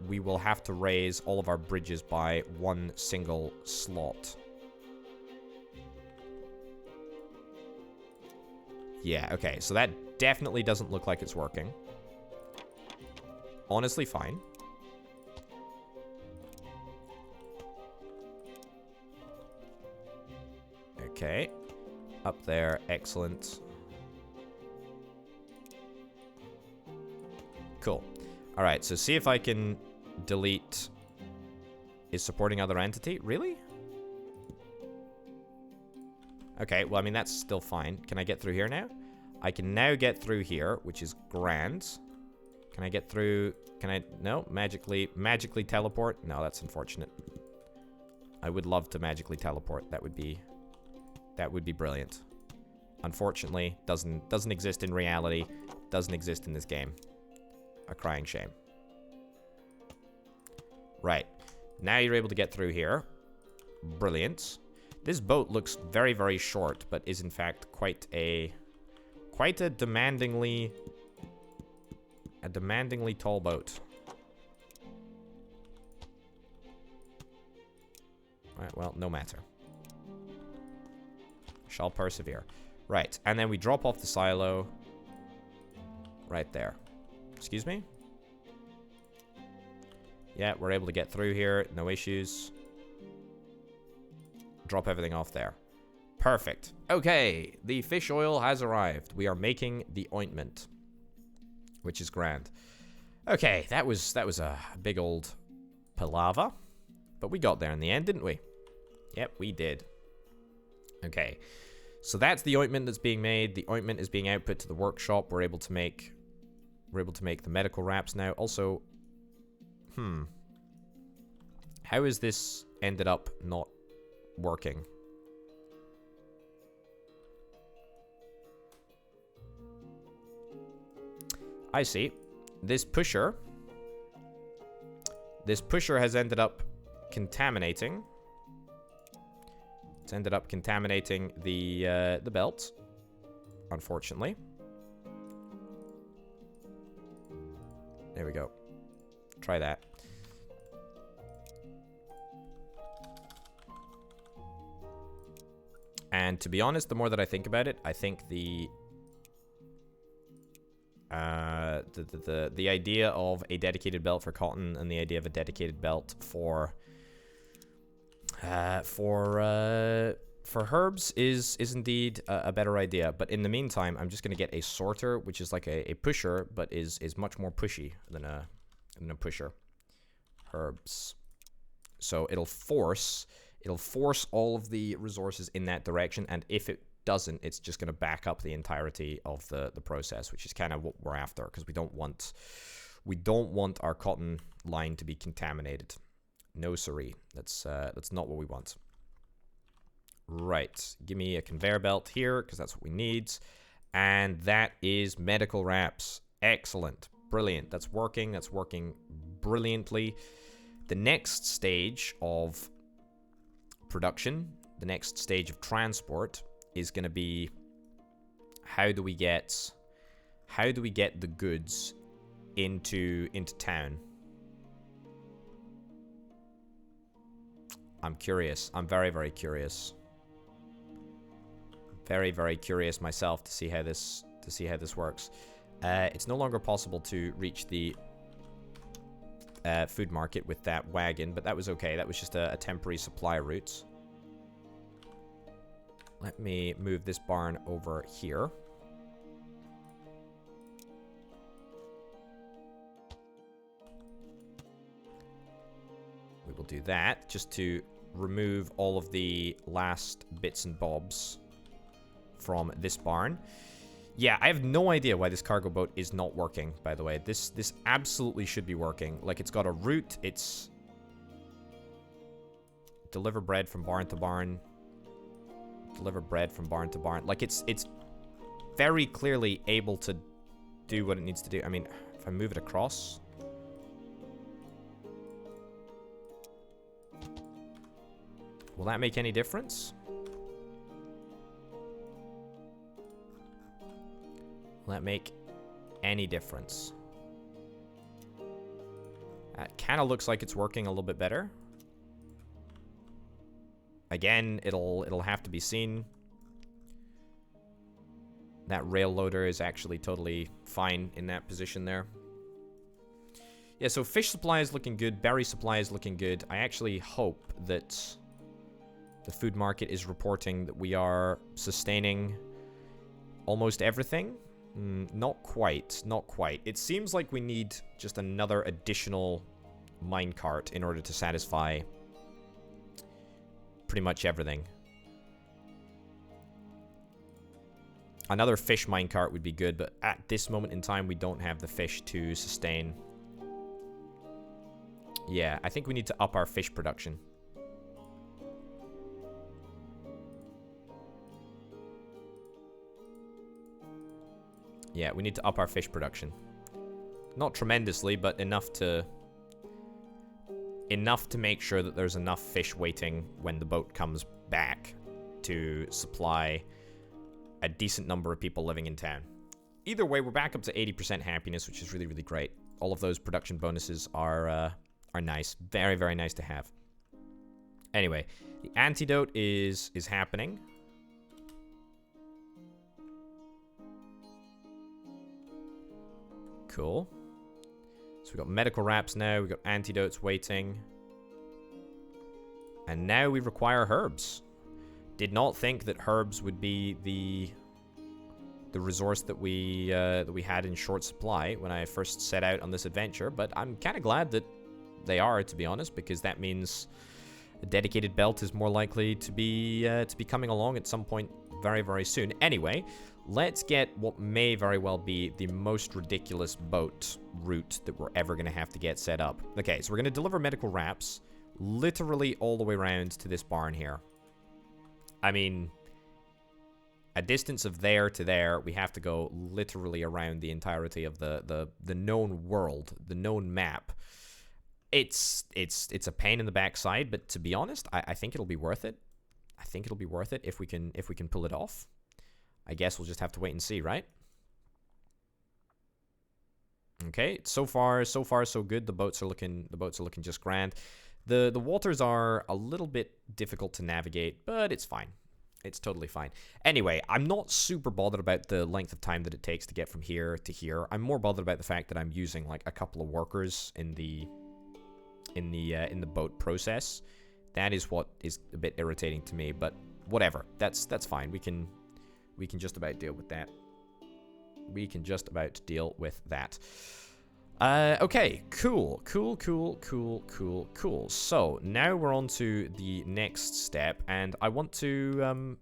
we will have to raise all of our bridges by one single slot. Yeah, okay, so that definitely doesn't look like it's working. Honestly, fine. Okay. Up there, excellent. Cool. Alright, so see if I can delete... Is supporting other entity? Really? Okay, well, I mean, that's still fine. Can I get through here now? I can now get through here, which is grand. Can I get through? Can I? No, magically teleport? No, that's unfortunate. I would love to magically teleport. That would be brilliant. Unfortunately, doesn't exist in reality. Doesn't exist in this game. A crying shame. Right. Now you're able to get through here. Brilliant. This boat looks very, very short, but is in fact quite a demandingly tall boat. Alright, well, no matter. Shall persevere. Right, and then we drop off the silo. Right there. Excuse me? Yeah, we're able to get through here. No issues. Drop everything off there. Perfect. Okay, the fish oil has arrived. We are making the ointment, which is grand. Okay, that was a big old palaver, but we got there in the end, didn't we? Yep, we did. Okay, so that's the ointment that's being made. The ointment is being output to the workshop. We're able to make the medical wraps now. Also, how is this ended up not working? I see. This pusher has ended up contaminating. It's ended up contaminating the belt, unfortunately. There we go. Try that. And to be honest, the more that I think about it, I think the idea of a dedicated belt for cotton and the idea of a dedicated belt for herbs is indeed a better idea. But in the meantime, I'm just going to get a sorter, which is like a pusher, but is much more pushy than a pusher. Herbs. So it'll force all of the resources in that direction, and if it doesn't, it's just going to back up the entirety of the process, which is kind of what we're after, because we don't want our cotton line to be contaminated. No siree. That's not what we want. Right. Give me a conveyor belt here, because that's what we need. And that is medical wraps. Excellent. Brilliant. That's working. That's working brilliantly. The next stage of production, the next stage of transport is going to be how do we get the goods into town? I'm curious. I'm very, very curious. Very, very curious myself to see how this works. It's no longer possible to reach the food market with that wagon, but that was okay. That was just a temporary supply route. Let me move this barn over here. We will do that just to remove all of the last bits and bobs from this barn. Yeah, I have no idea why this cargo boat is not working, by the way. This absolutely should be working. Like, it's got a route. It's deliver bread from barn to barn. Deliver bread from barn to barn. Like, it's very clearly able to do what it needs to do. I mean, if I move it across... will that make any difference? Will that make any difference? That kind of looks like it's working a little bit better. Again, it'll have to be seen. That rail loader is actually totally fine in that position there. Yeah, so fish supply is looking good. Berry supply is looking good. I actually hope that the food market is reporting that we are sustaining almost everything. Not quite. Not quite. It seems like we need just another additional minecart in order to satisfy pretty much everything. Another fish minecart would be good, but at this moment in time, we don't have the fish to sustain. Yeah, I think we need to up our fish production. Yeah, we need to up our fish production. Not tremendously, but enough to make sure that there's enough fish waiting when the boat comes back to supply a decent number of people living in town. Either way, we're back up to 80% happiness, which is really, really great. All of those production bonuses are nice. Very, very nice to have. Anyway, the antidote is happening. Cool. So we've got medical wraps now. We've got antidotes waiting. And now we require herbs. Did not think that herbs would be the resource that we had in short supply when I first set out on this adventure, but I'm kind of glad that they are, to be honest, because that means a dedicated belt is more likely to be coming along at some point very, very soon. Anyway, let's get what may very well be the most ridiculous boat route that we're ever going to have to get set up. Okay, so we're going to deliver medical wraps literally all the way around to this barn here. I mean, a distance of there to there, we have to go literally around the entirety of the known world, the known map. It's a pain in the backside, but to be honest, I think it'll be worth it. I think it'll be worth it if we can pull it off. I guess we'll just have to wait and see, right? Okay, so far so good. The boats are looking just grand. The waters are a little bit difficult to navigate, but it's fine. It's totally fine. Anyway, I'm not super bothered about the length of time that it takes to get from here to here. I'm more bothered about the fact that I'm using like a couple of workers in the boat process. That is what is a bit irritating to me, but whatever. That's fine. We can just about deal with that. We can just about deal with that. Okay, cool. So now we're on to the next step, and I want to,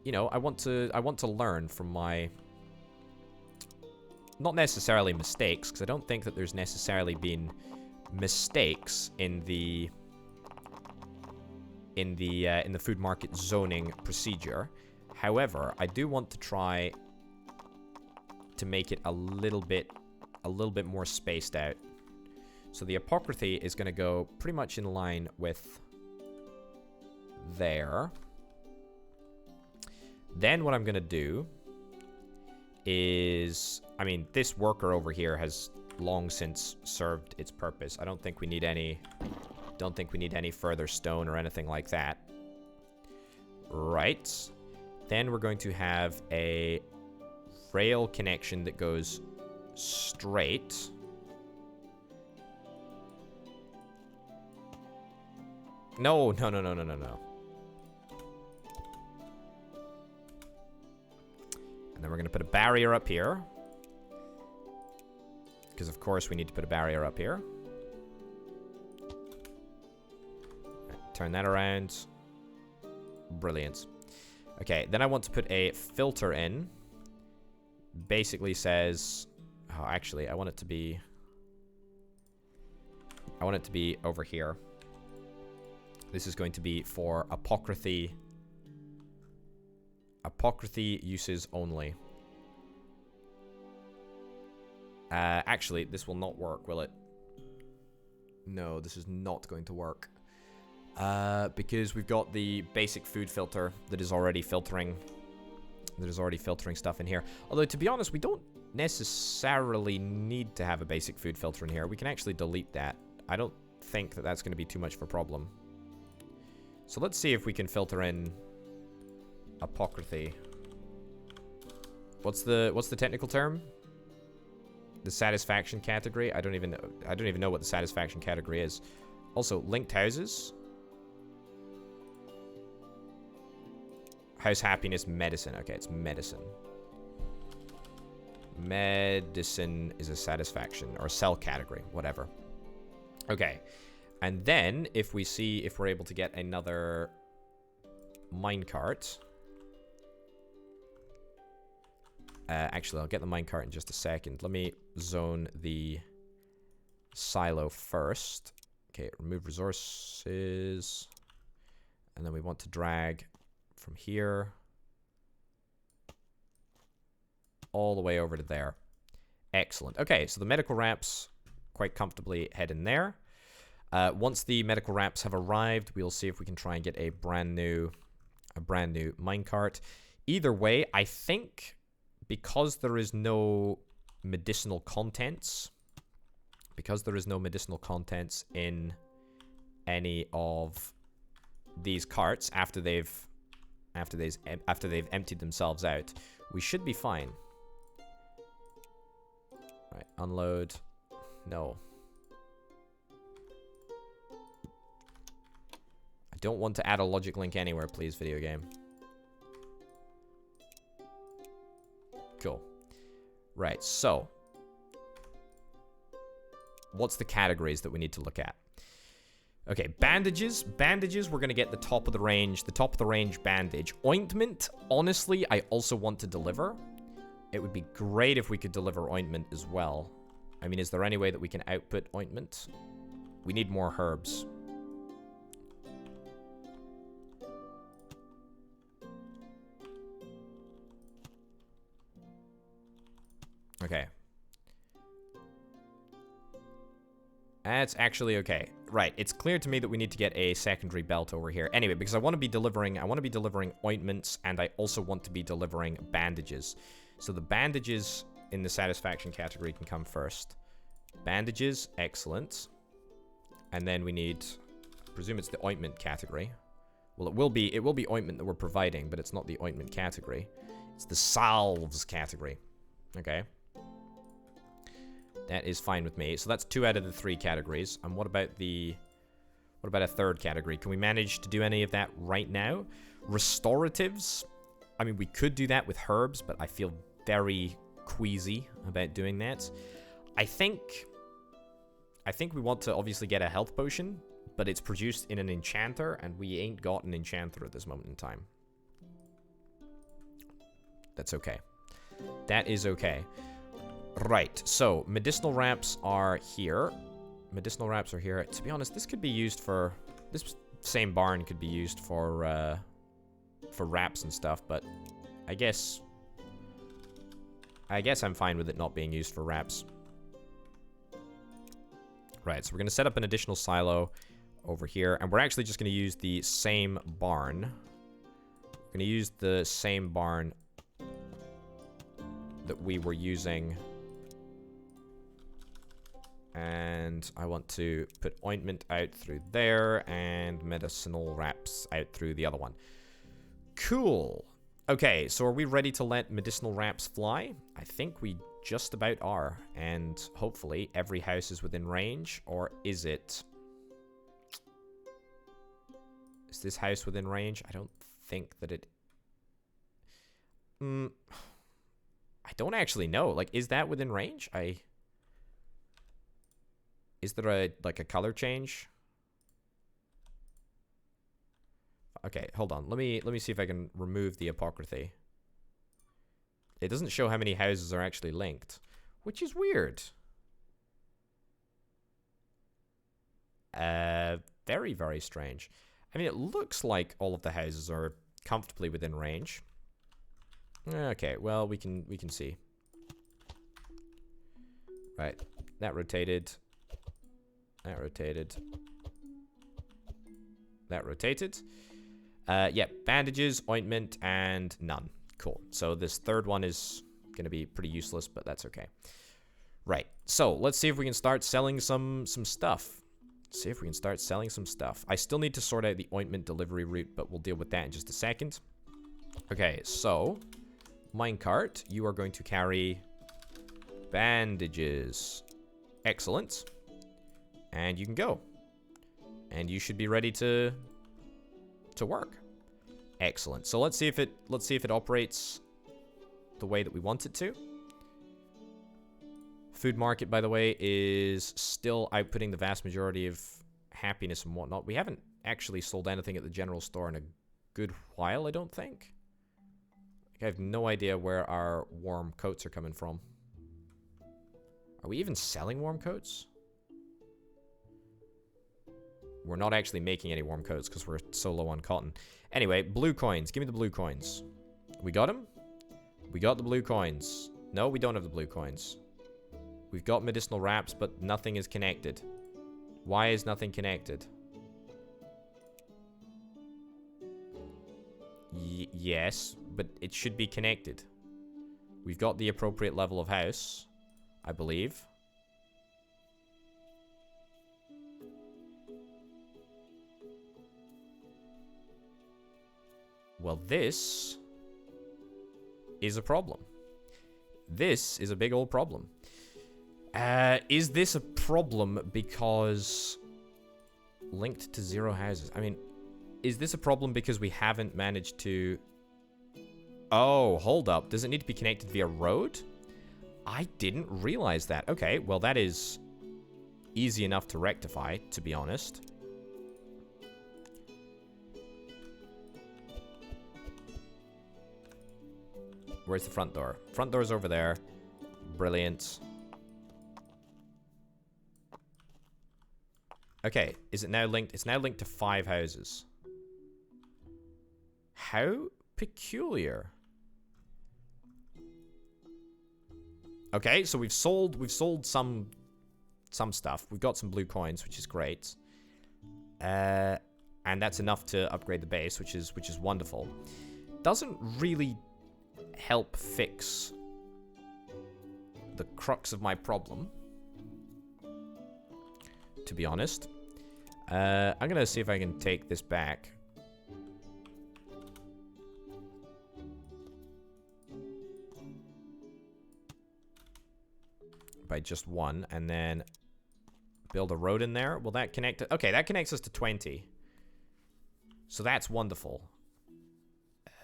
I want to learn from my, not necessarily mistakes, because I don't think that there's necessarily been mistakes in the food market zoning procedure. However, I do want to try to make it a little bit more spaced out. So the apocryphy is going to go pretty much in line with there. Then what I'm going to do is, I mean, this worker over here has long since served its purpose. I don't think we need any further stone or anything like that. Right. Then we're going to have a rail connection that goes straight. No. And then we're going to put a barrier up here. Because, of course, we need to put a barrier up here. Turn that around. Brilliant. Okay, then I want to put a filter in. Basically says... Oh, actually, I want it to be over here. This is going to be for apocryphy uses only. Actually, this will not work, will it? No, this is not going to work. Because we've got the basic food filter that is already filtering stuff in here. Although, to be honest, we don't necessarily need to have a basic food filter in here. We can actually delete that. I don't think that that's going to be too much of a problem. So let's see if we can filter in apocryphy. What's the technical term? The satisfaction category? I don't even know what the satisfaction category is. Also, linked houses. House happiness, medicine. Okay, it's medicine. Medicine is a satisfaction or cell category, whatever. Okay. And then if we see if we're able to get another minecart. Actually, I'll get the minecart in just a second. Let me zone the silo first. Okay, remove resources. And then we want to drag from here all the way over to there. Excellent. Okay, so the medical wraps quite comfortably head in there. Once the medical wraps have arrived, we'll see if we can try and get a brand new minecart. Either way, I think because there is no medicinal contents, in any of these carts after they've emptied themselves out, we should be fine. Right, unload. No. I don't want to add a logic link anywhere, please, video game. Cool. Right, so what's the categories that we need to look at? Okay, bandages. Bandages, we're going to get the top of the range bandage. Ointment, honestly, I also want to deliver. It would be great if we could deliver ointment as well. I mean, is there any way that we can output ointment? We need more herbs. Okay. That's actually okay. Right, it's clear to me that we need to get a secondary belt over here. Anyway, because I want to be delivering ointments, and I also want to be delivering bandages. So the bandages in the satisfaction category can come first. Bandages, excellent. And then we need, I presume it's the ointment category. Well, it will be ointment that we're providing, but it's not the ointment category. It's the salves category. Okay. That is fine with me. So that's 2 out of the 3 categories. And what about a third category? Can we manage to do any of that right now? Restoratives. I mean, we could do that with herbs, but I feel very queasy about doing that. I think we want to obviously get a health potion, but it's produced in an enchanter, and we ain't got an enchanter at this moment in time. That's okay. That is okay. Right, so medicinal wraps are here. To be honest, this could be used for... This same barn could be used for wraps and stuff, but I guess I'm fine with it not being used for wraps. Right, so we're going to set up an additional silo over here, and we're actually just going to use the same barn. We're going to use the same barn that we were using. And I want to put ointment out through there and medicinal wraps out through the other one. Cool. Okay, so are we ready to let medicinal wraps fly? I think we just about are. And hopefully every house is within range. Or is it? Is this house within range? I don't think that it... I don't actually know. Like, is that within range? Is there a color change? Okay, hold on. Let me see if I can remove the apocryphy. It doesn't show how many houses are actually linked, which is weird. Very, very strange. I mean, it looks like all of the houses are comfortably within range. Okay, well, we can see. Right, that rotated. That rotated. That rotated. Yeah, bandages, ointment, and none. Cool. So this third one is going to be pretty useless, but that's okay. Right. So let's see if we can start selling some stuff. See if we can start selling some stuff. I still need to sort out the ointment delivery route, but we'll deal with that in just a second. Okay, so minecart, you are going to carry bandages. Excellent. And you can go. And you should be ready to work. Excellent. So let's see if it operates the way that we want it to. Food market, by the way, is still outputting the vast majority of happiness and whatnot. We haven't actually sold anything at the general store in a good while, I don't think. I have no idea where our warm coats are coming from. Are we even selling warm coats? We're not actually making any warm coats because we're so low on cotton. Anyway, blue coins. Give me the blue coins. We got them? We got the blue coins. No, we don't have the blue coins. We've got medicinal wraps, but nothing is connected. Why is nothing connected? Yes, but it should be connected. We've got the appropriate level of house, I believe. Well, this is a problem. This is a big old problem. Is this a problem because linked to 0 houses? I mean, is this a problem because we haven't managed to... Oh, hold up. Does it need to be connected via road? I didn't realize that. Okay, well, that is easy enough to rectify, to be honest. Where's the front door? Front door's over there. Brilliant. Okay, is it now linked? It's now linked to 5 houses. How peculiar. Okay, so we've sold some stuff. We've got some blue coins, which is great. And that's enough to upgrade the base, which is wonderful. Doesn't really help fix the crux of my problem, to be honest. I'm gonna see if I can take this back. By just 1, and then build a road in there. Will that connect? Okay, that connects us to 20. So that's wonderful.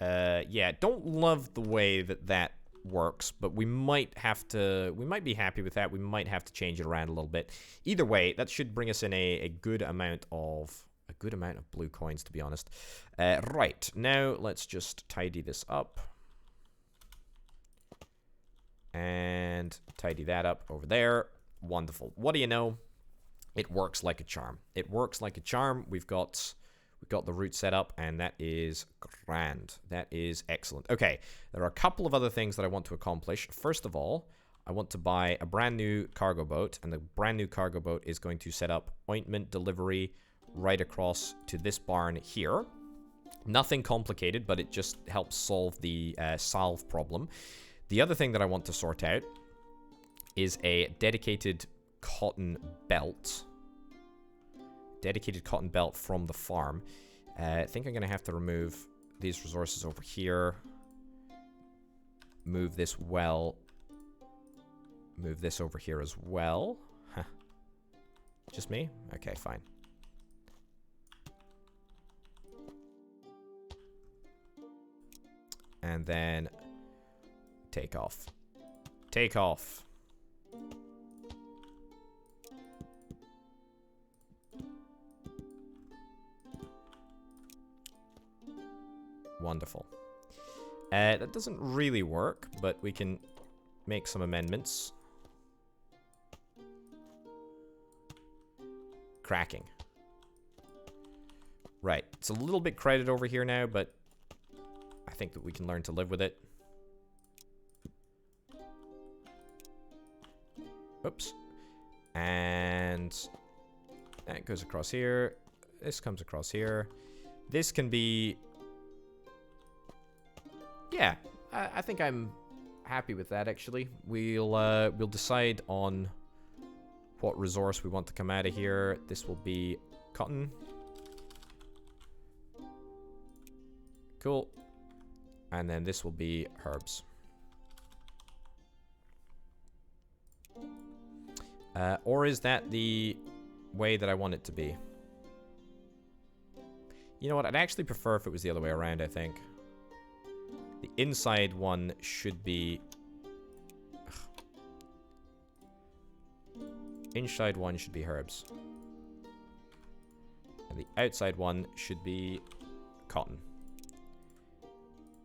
Yeah, don't love the way that works, but we might have to... We might be happy with that. We might have to change it around a little bit. Either way, that should bring us in a good amount of... A good amount of blue coins, to be honest. Right, now let's just tidy this up. And tidy that up over there. Wonderful. What do you know? It works like a charm. It works like a charm. We've got the route set up, and that is grand. That is excellent. Okay, there are a couple of other things that I want to accomplish. First of all, I want to buy a brand new cargo boat, and the brand new cargo boat is going to set up ointment delivery right across to this barn here. Nothing complicated, but it just helps solve the salve problem. The other thing that I want to sort out is a dedicated cotton belt. Dedicated cotton belt from the farm. I think I'm going to have to remove these resources over here. Move this well. Move this over here as well. Huh. Just me? Okay, fine. And then take off. Take off. Wonderful. That doesn't really work, but we can make some amendments. Cracking. Right. It's a little bit crowded over here now, but I think that we can learn to live with it. Oops. And that goes across here. This comes across here. This can be... Yeah, I think I'm happy with that, actually. We'll decide on what resource we want to come out of here. This will be cotton. Cool. And then this will be herbs. Or is that the way that I want it to be? You know what? I'd actually prefer if it was the other way around, I think. The inside one should be... Inside one should be herbs. And the outside one should be cotton.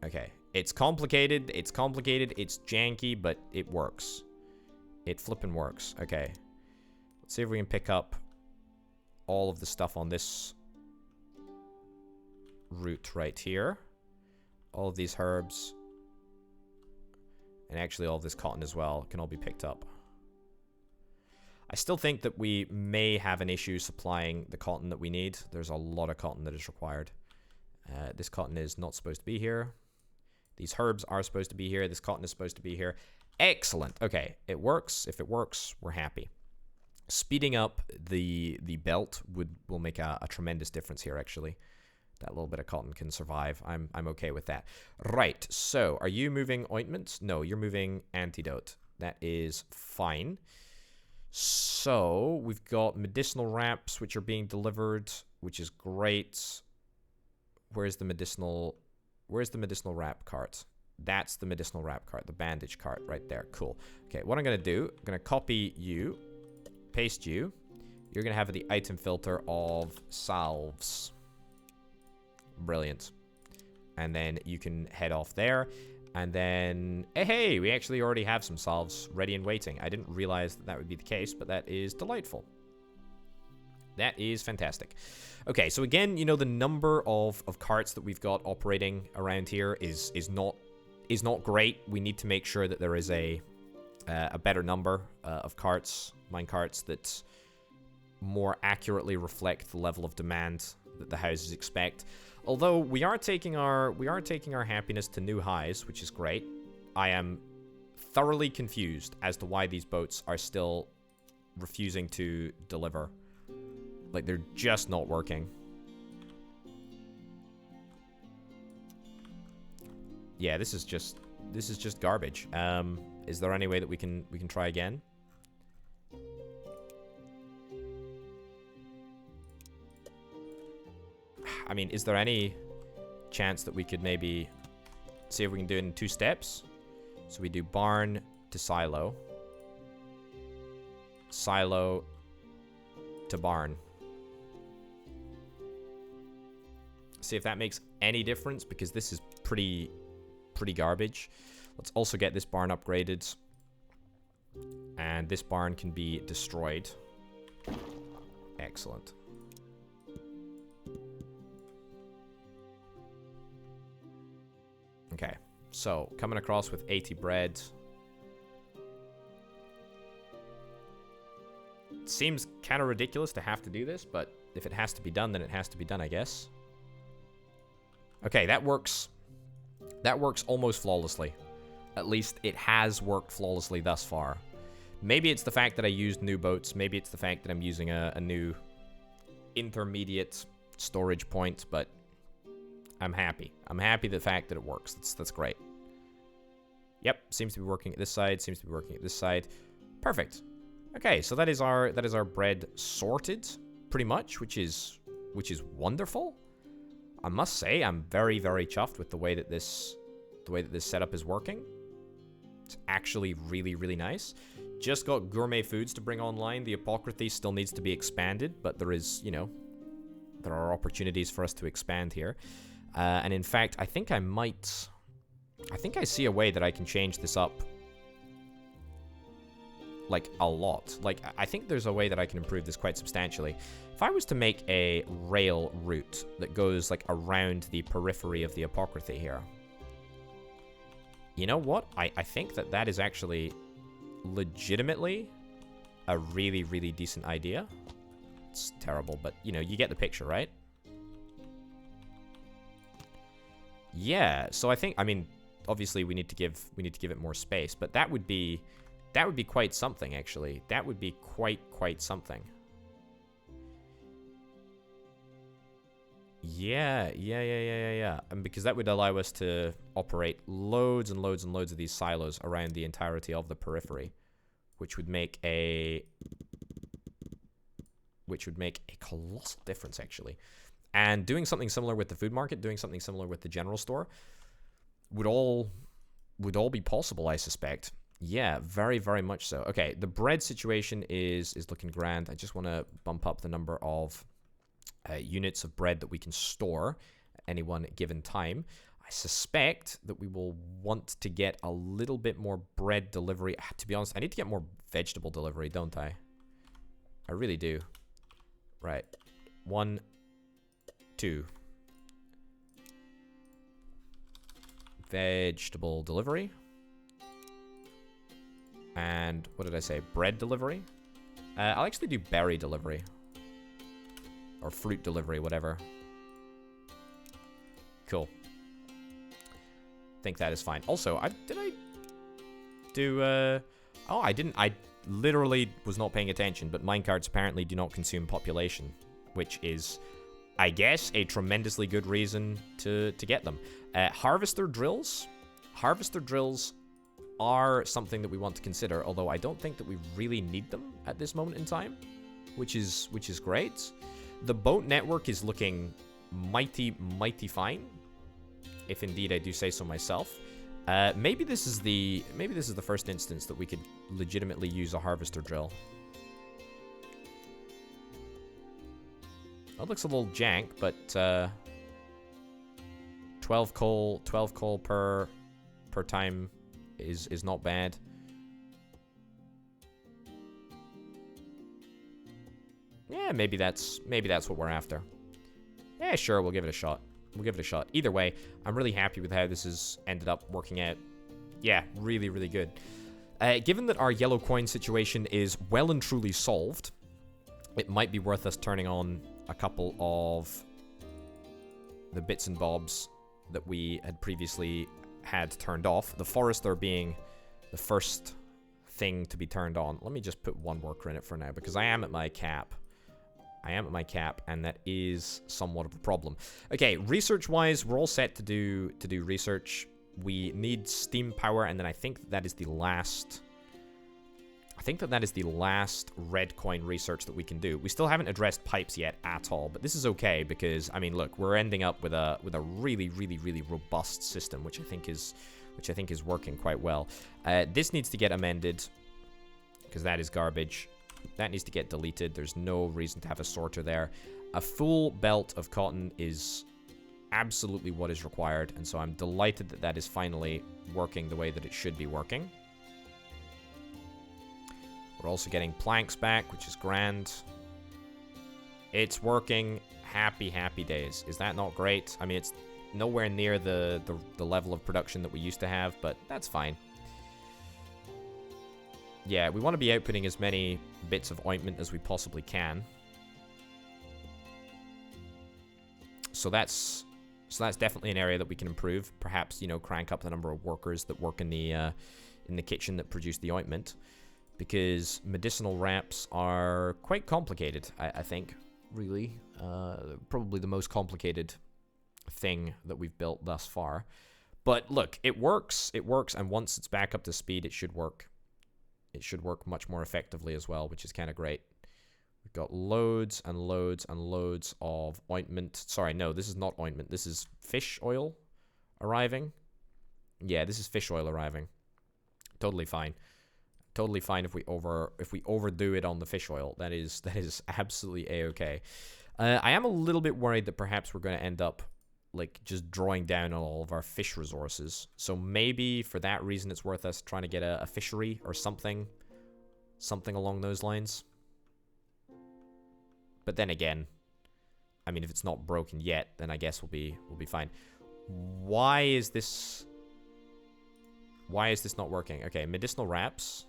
Okay. It's complicated, it's janky, but it works. It flippin' works. Okay. Let's see if we can pick up all of the stuff on this route right here. All of these herbs. And actually all of this cotton as well can all be picked up. I still think that we may have an issue supplying the cotton that we need. There's a lot of cotton that is required. This cotton is not supposed to be here. These herbs are supposed to be here. This cotton is supposed to be here. Excellent. Okay, it works. If it works, we're happy. Speeding up the belt will make a tremendous difference here, actually. That little bit of cotton can survive. I'm okay with that. Right, so are you moving ointment? No, you're moving antidote. That is fine. So we've got medicinal wraps, which are being delivered, which is great. Where's the medicinal wrap cart? That's the medicinal wrap cart, the bandage cart right there. Cool. Okay, what I'm going to do, I'm going to copy you, paste you. You're going to have the item filter of salves. Brilliant. And then you can head off there. And then, hey, we actually already have some salves ready and waiting. I didn't realize that that would be the case, but that is delightful. That is fantastic. Okay, so again, you know, the number of carts that we've got operating around here is not great. We need to make sure that there is a better number of carts, mine carts, that more accurately reflect the level of demand that the houses expect. Although we are taking our happiness to new highs, which is great. I am thoroughly confused as to why these boats are still refusing to deliver. Like, they're just not working. Yeah, this is just garbage. Is there any way that we can try again? I mean, is there any chance that we could maybe see if we can do it in 2 steps? So we do barn to silo. Silo to barn. See if that makes any difference, because this is pretty garbage. Let's also get this barn upgraded. And this barn can be destroyed. Excellent. Okay, so coming across with 80 bread. It seems kind of ridiculous to have to do this, but if it has to be done, then it has to be done, I guess. Okay, that works. That works almost flawlessly. At least it has worked flawlessly thus far. Maybe it's the fact that I used new boats. Maybe it's the fact that I'm using a new intermediate storage point, but I'm happy. I'm happy the fact that it works. That's great. Yep, seems to be working at this side. Seems to be working at this side. Perfect. Okay, so that is our bread sorted, pretty much, which is wonderful. I must say, I'm very, very chuffed with the way that this setup is working. It's actually really, really nice. Just got gourmet foods to bring online. The apocryphy still needs to be expanded, but there is, you know, there are opportunities for us to expand here. And in fact, I think I see a way that I can change this up, like, a lot. Like, I think there's a way that I can improve this quite substantially. If I was to make a rail route that goes, like, around the periphery of the apocryphy here, you know what? I think that is actually legitimately a really, really decent idea. It's terrible, but, you know, you get the picture, right? Yeah, so I mean, obviously we need to give it more space, but that would be quite something, actually. That would be quite something. Yeah. And because that would allow us to operate loads and loads and loads of these silos around the entirety of the periphery, which would make a colossal difference, actually. And doing something similar with the food market, doing something similar with the general store would all be possible, I suspect. Yeah, very, very much so. Okay, the bread situation is looking grand. I just want to bump up the number of units of bread that we can store at any one given time. I suspect that we will want to get a little bit more bread delivery. To be honest, I need to get more vegetable delivery, don't I? I really do. Right. 1, 2. Vegetable delivery. And what did I say? Bread delivery? I'll actually do berry delivery. Or fruit delivery, whatever. Cool. Think that is fine. Also, did I do, oh, I didn't. I literally was not paying attention, but minecarts apparently do not consume population, which is, I guess, a tremendously good reason to get them. Harvester drills. Harvester drills are something that we want to consider, although I don't think that we really need them at this moment in time, which is great. The boat network is looking mighty fine, if indeed I do say so myself. Maybe this is the first instance that we could legitimately use a harvester drill. That looks a little jank, but 12 coal per time is not bad. Yeah, maybe that's what we're after. Yeah, sure, we'll give it a shot. We'll give it a shot. Either way, I'm really happy with how this has ended up working out. Yeah, really, really good. Given that our yellow coin situation is well and truly solved, it might be worth us turning on a couple of the bits and bobs that we had previously had turned off. The forester being the first thing to be turned on. Let me just put one worker in it for now, because I am at my cap. And that is somewhat of a problem. Okay, research-wise, we're all set to do research. We need steam power, and then I think that is the last... I think that is the last red coin research that we can do. We still haven't addressed pipes yet at all, but this is okay because, I mean, look, we're ending up with a really, really, really robust system, which I think is working quite well. This needs to get amended because that is garbage. That needs to get deleted. There's no reason to have a sorter there. A full belt of cotton is absolutely what is required, and so I'm delighted that that is finally working the way that it should be working. We're also getting planks back, which is grand. It's working. Happy, happy days. Is that not great? I mean, it's nowhere near the level of production that we used to have, but that's fine. Yeah, we want to be outputting as many bits of ointment as we possibly can. So that's definitely an area that we can improve. Perhaps, you know, crank up the number of workers that work in the kitchen that produce the ointment, because medicinal wraps are quite complicated. I think, really, probably the most complicated thing that we've built thus far. But look, it works. It works, and once it's back up to speed, it should work. It should work much more effectively as well, which is kind of great. We've got loads and loads and loads of ointment. Sorry, no, this is not ointment. This is fish oil arriving. Yeah, this is fish oil arriving. Totally fine. Totally fine if we overdo it on the fish oil. That is absolutely a-okay. I am a little bit worried that perhaps we're going to end up like just drawing down on all of our fish resources. So maybe for that reason it's worth us trying to get a fishery or something along those lines. But then again, I mean, if it's not broken yet, then I guess we'll be fine. Why is this not working? Okay, medicinal wraps.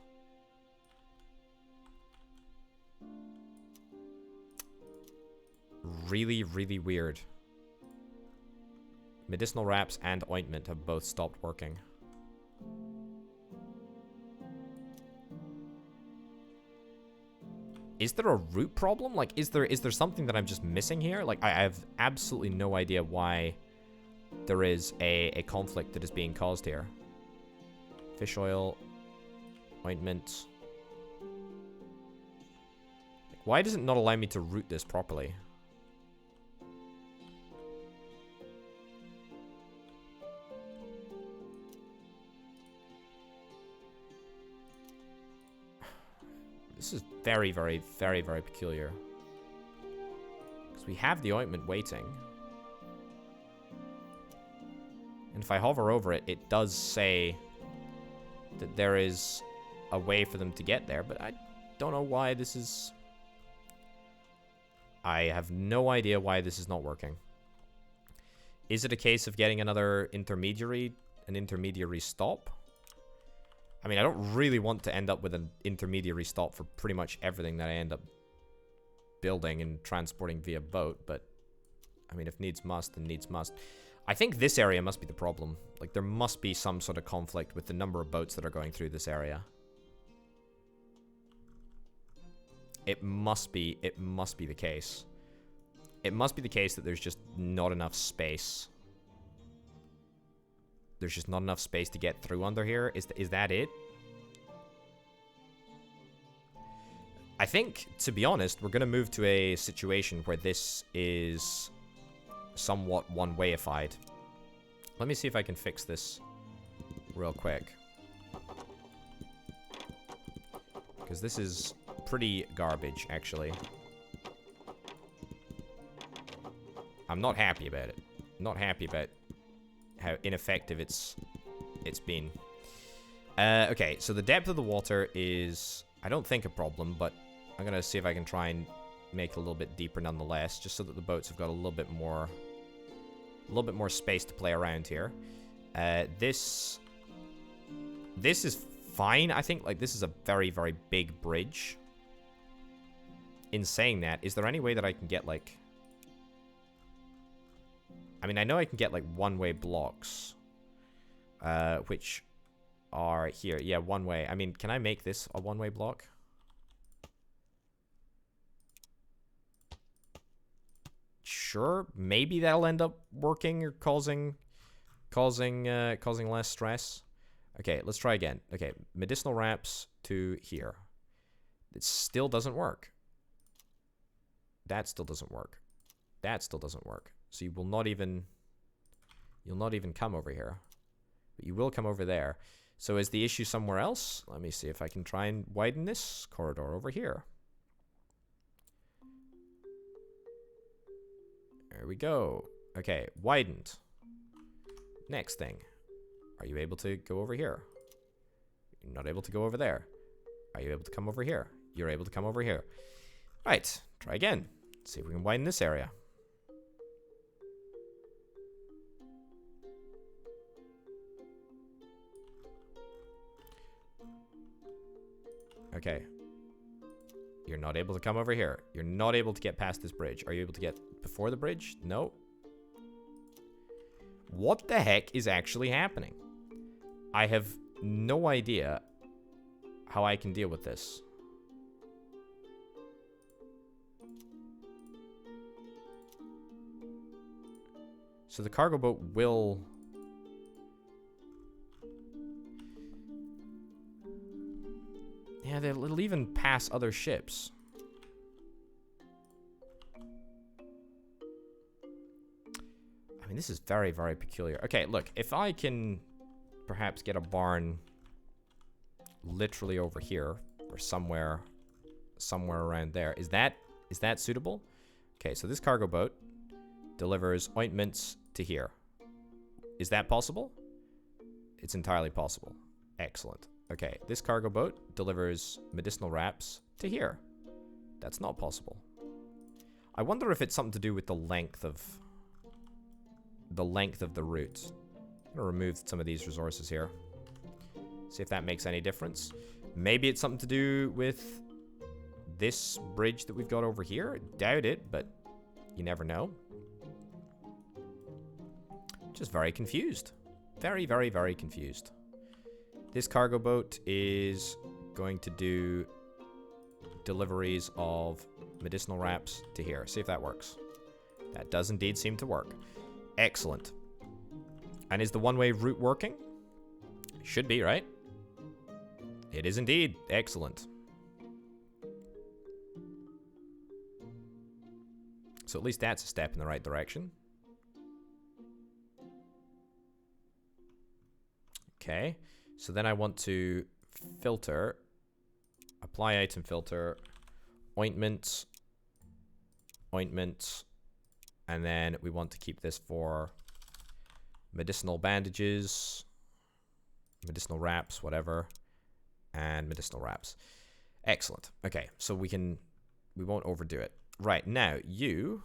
Really, really weird. Medicinal wraps and ointment have both stopped working. Is there a root problem? Like, is there something that I'm just missing here? Like, I have absolutely no idea why there is a conflict that is being caused here. Fish oil, ointment. Why does it not allow me to root this properly? This is very, very, very, very peculiar. Because we have the ointment waiting. And if I hover over it, it does say that there is a way for them to get there, but I don't know why this is... I have no idea why this is not working. Is it a case of getting another intermediary, an intermediary stop? I mean, I don't really want to end up with an intermediary stop for pretty much everything that I end up building and transporting via boat, but I mean, if needs must, then needs must. I think this area must be the problem. Like, there must be some sort of conflict with the number of boats that are going through this area. It must be the case. It must be the case that there's just not enough space. There's just not enough space to get through under here. Is that it? I think, to be honest, we're going to move to a situation where this is somewhat one-wayified. Let me see if I can fix this real quick. Because this is pretty garbage, actually. I'm not happy about it. Not happy about how ineffective it's been. Okay, so the depth of the water is, I don't think, a problem, but I'm gonna see if I can try and make it a little bit deeper nonetheless, just so that the boats have got a little bit more space to play around here. This is fine, I think. Like, this is a very, very big bridge. In saying that, is there any way that I can get, like... I mean, I know I can get, like, one-way blocks. Which are here. Yeah, one-way. I mean, can I make this a one-way block? Sure. Maybe that'll end up working or causing less stress. Okay, let's try again. Okay, medicinal wraps to here. It still doesn't work. That still doesn't work. That still doesn't work. So you will not even... You'll not even come over here. But you will come over there. So is the issue somewhere else? Let me see if I can try and widen this corridor over here. There we go. Okay, widened. Next thing. Are you able to go over here? You're not able to go over there. Are you able to come over here? You're able to come over here. Right, try again. See if we can widen this area. Okay. You're not able to come over here. You're not able to get past this bridge. Are you able to get before the bridge? No. What the heck is actually happening? I have no idea how I can deal with this. So the cargo boat will... Yeah, it'll even pass other ships. I mean, this is very, very peculiar. Okay, look, if I can perhaps get a barn literally over here or somewhere around there. Is that suitable? Okay, so this cargo boat delivers ointments to here. Is that possible? It's entirely possible. Excellent. Okay, this cargo boat delivers medicinal wraps to here. That's not possible. I wonder if it's something to do with the length of the route. I'm gonna remove some of these resources here. See if that makes any difference. Maybe it's something to do with this bridge that we've got over here. Doubt it, but you never know. Just very confused. Very, very, very confused. This cargo boat is going to do deliveries of medicinal wraps to here. See if that works. That does indeed seem to work. Excellent. And is the one-way route working? Should be, right? It is indeed. Excellent. So at least that's a step in the right direction. Okay. So then I want to filter, apply item filter, ointment, and then we want to keep this for medicinal bandages, medicinal wraps, whatever, and medicinal wraps. Excellent. Okay, so we won't overdo it. Right, now, you're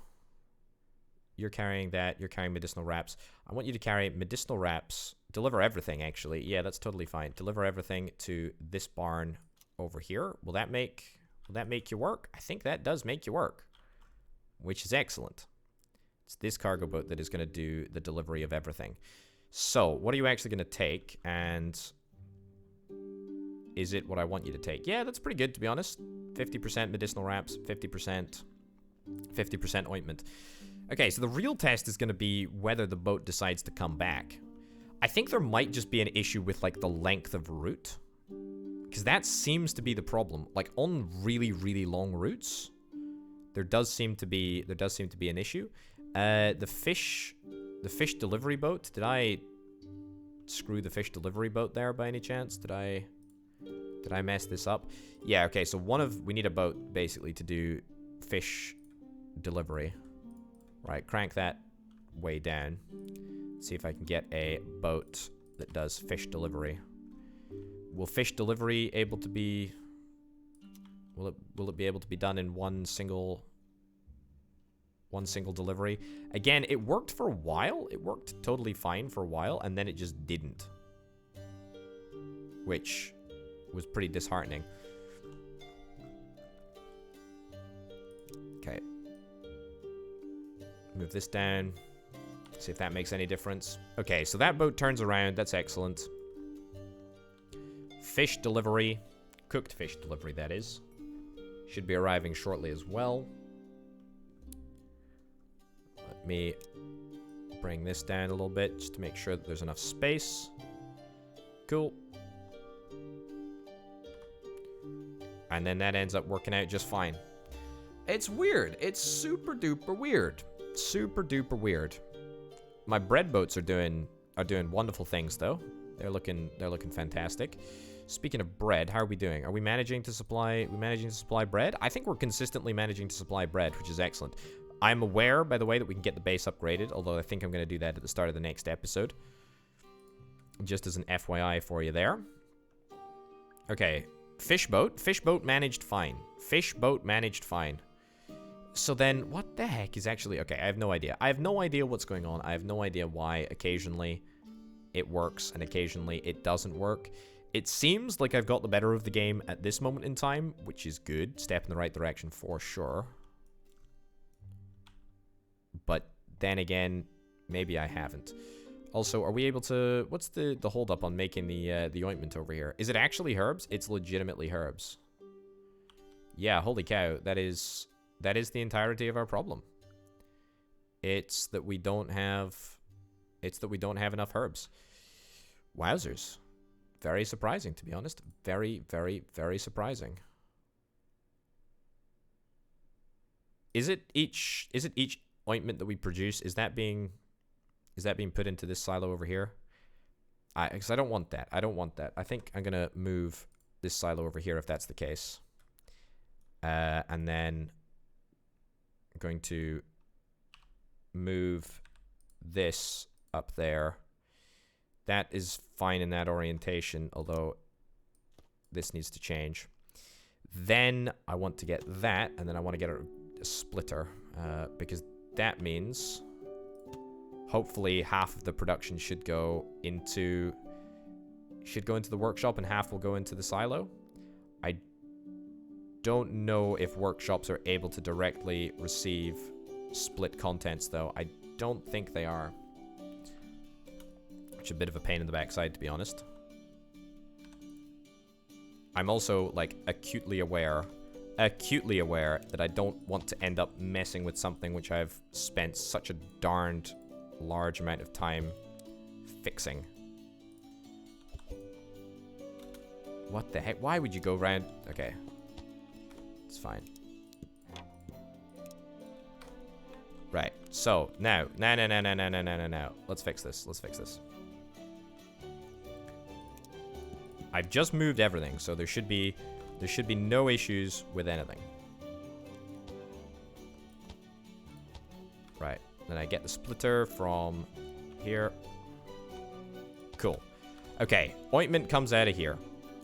carrying that. You're carrying medicinal wraps. I want you to carry medicinal wraps. Deliver everything, actually. Yeah, that's totally fine. Deliver everything to this barn over here. Will that make you work? I think that does make you work, which is excellent. It's this cargo boat that is going to do the delivery of everything. So, what are you actually going to take? And is it what I want you to take? Yeah, that's pretty good, to be honest. 50% medicinal wraps, 50% ointment. Okay, so the real test is going to be whether the boat decides to come back. I think there might just be an issue with, like, the length of route. Because that seems to be the problem. Like, on really, really long routes, there does seem to be an issue. The fish delivery boat. Did I screw the fish delivery boat there by any chance? Did I mess this up? Yeah, okay, so we need a boat basically to do fish delivery. Right, crank that way down. See if I can get a boat that does fish delivery. Will fish delivery able to be... Will it be able to be done in one single delivery? Again, it worked for a while. It worked totally fine for a while, and then it just didn't. Which was pretty disheartening. Okay. Move this down. See if that makes any difference. Okay, so that boat turns around. That's excellent. Fish delivery. Cooked fish delivery, that is. Should be arriving shortly as well. Let me bring this down a little bit just to make sure that there's enough space. Cool. And then that ends up working out just fine. It's weird. It's super duper weird. Super duper weird. My bread boats are doing wonderful things though. They're looking fantastic. Speaking of bread, how are we doing? Are we managing to supply bread? I think we're consistently managing to supply bread, which is excellent. I'm aware, by the way, that we can get the base upgraded, although I think I'm going to do that at the start of the next episode. Just as an FYI for you there. Okay, fish boat managed fine. Fish boat managed fine. So then, what the heck is actually... Okay, I have no idea. I have no idea what's going on. I have no idea why occasionally it works and occasionally it doesn't work. It seems like I've got the better of the game at this moment in time, which is good. Step in the right direction for sure. But then again, maybe I haven't. Also, are we able to... What's the hold up on making the ointment over here? Is it actually herbs? It's legitimately herbs. Yeah, holy cow. That is the entirety of our problem. It's that we don't have enough herbs. Wowzers. Very surprising, to be honest. Very, very, very surprising. Is it each ointment that we produce, is that being put into this silo over here? Because I don't want that. I don't want that. I think I'm gonna move this silo over here if that's the case. And then I'm going to move this up there. That is fine in that orientation, although this needs to change. Then I want to get that, and then I want to get a splitter, because that means hopefully half of the production should go into the workshop and half will go into the silo. I don't know if workshops are able to directly receive split contents, though. I don't think they are. Which is a bit of a pain in the backside, to be honest. I'm also, like, acutely aware that I don't want to end up messing with something which I've spent such a darned large amount of time fixing. What the heck? Why would you go around? Okay. It's fine. Right. So, now. No. Let's fix this. I've just moved everything, so there should be no issues with anything. Right. Then I get the splitter from here. Cool. Okay, ointment comes out of here.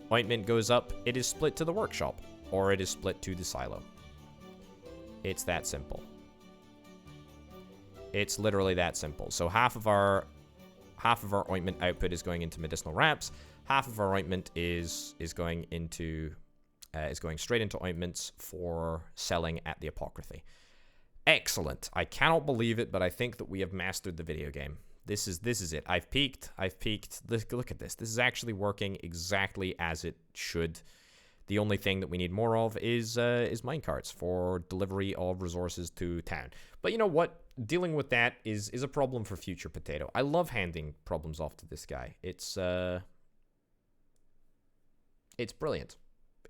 Ointment goes up, it is split to the workshop, or it is split to the silo. It's that simple. It's literally that simple. So half of our ointment output is going into medicinal wraps. Half of our ointment is going straight into ointments for selling at the apothecary. Excellent. I cannot believe it, but I think that we have mastered the video game. This is it. I've peaked. Look at this. This is actually working exactly as it should. The only thing that we need more of is minecarts for delivery of resources to town. But you know what? Dealing with that is a problem for Future Potato. I love handing problems off to this guy. It's brilliant.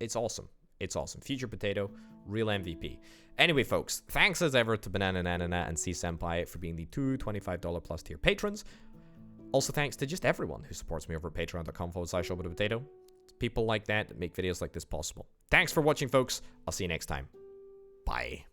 It's awesome. It's awesome. Future Potato, real MVP. Anyway, folks, thanks as ever to Banana Nanana and C Senpai for being the two $25 plus tier patrons. Also, thanks to just everyone who supports me over at patreon.com/showbutapotato. People like that make videos like this possible. Thanks for watching, folks. I'll see you next time. Bye.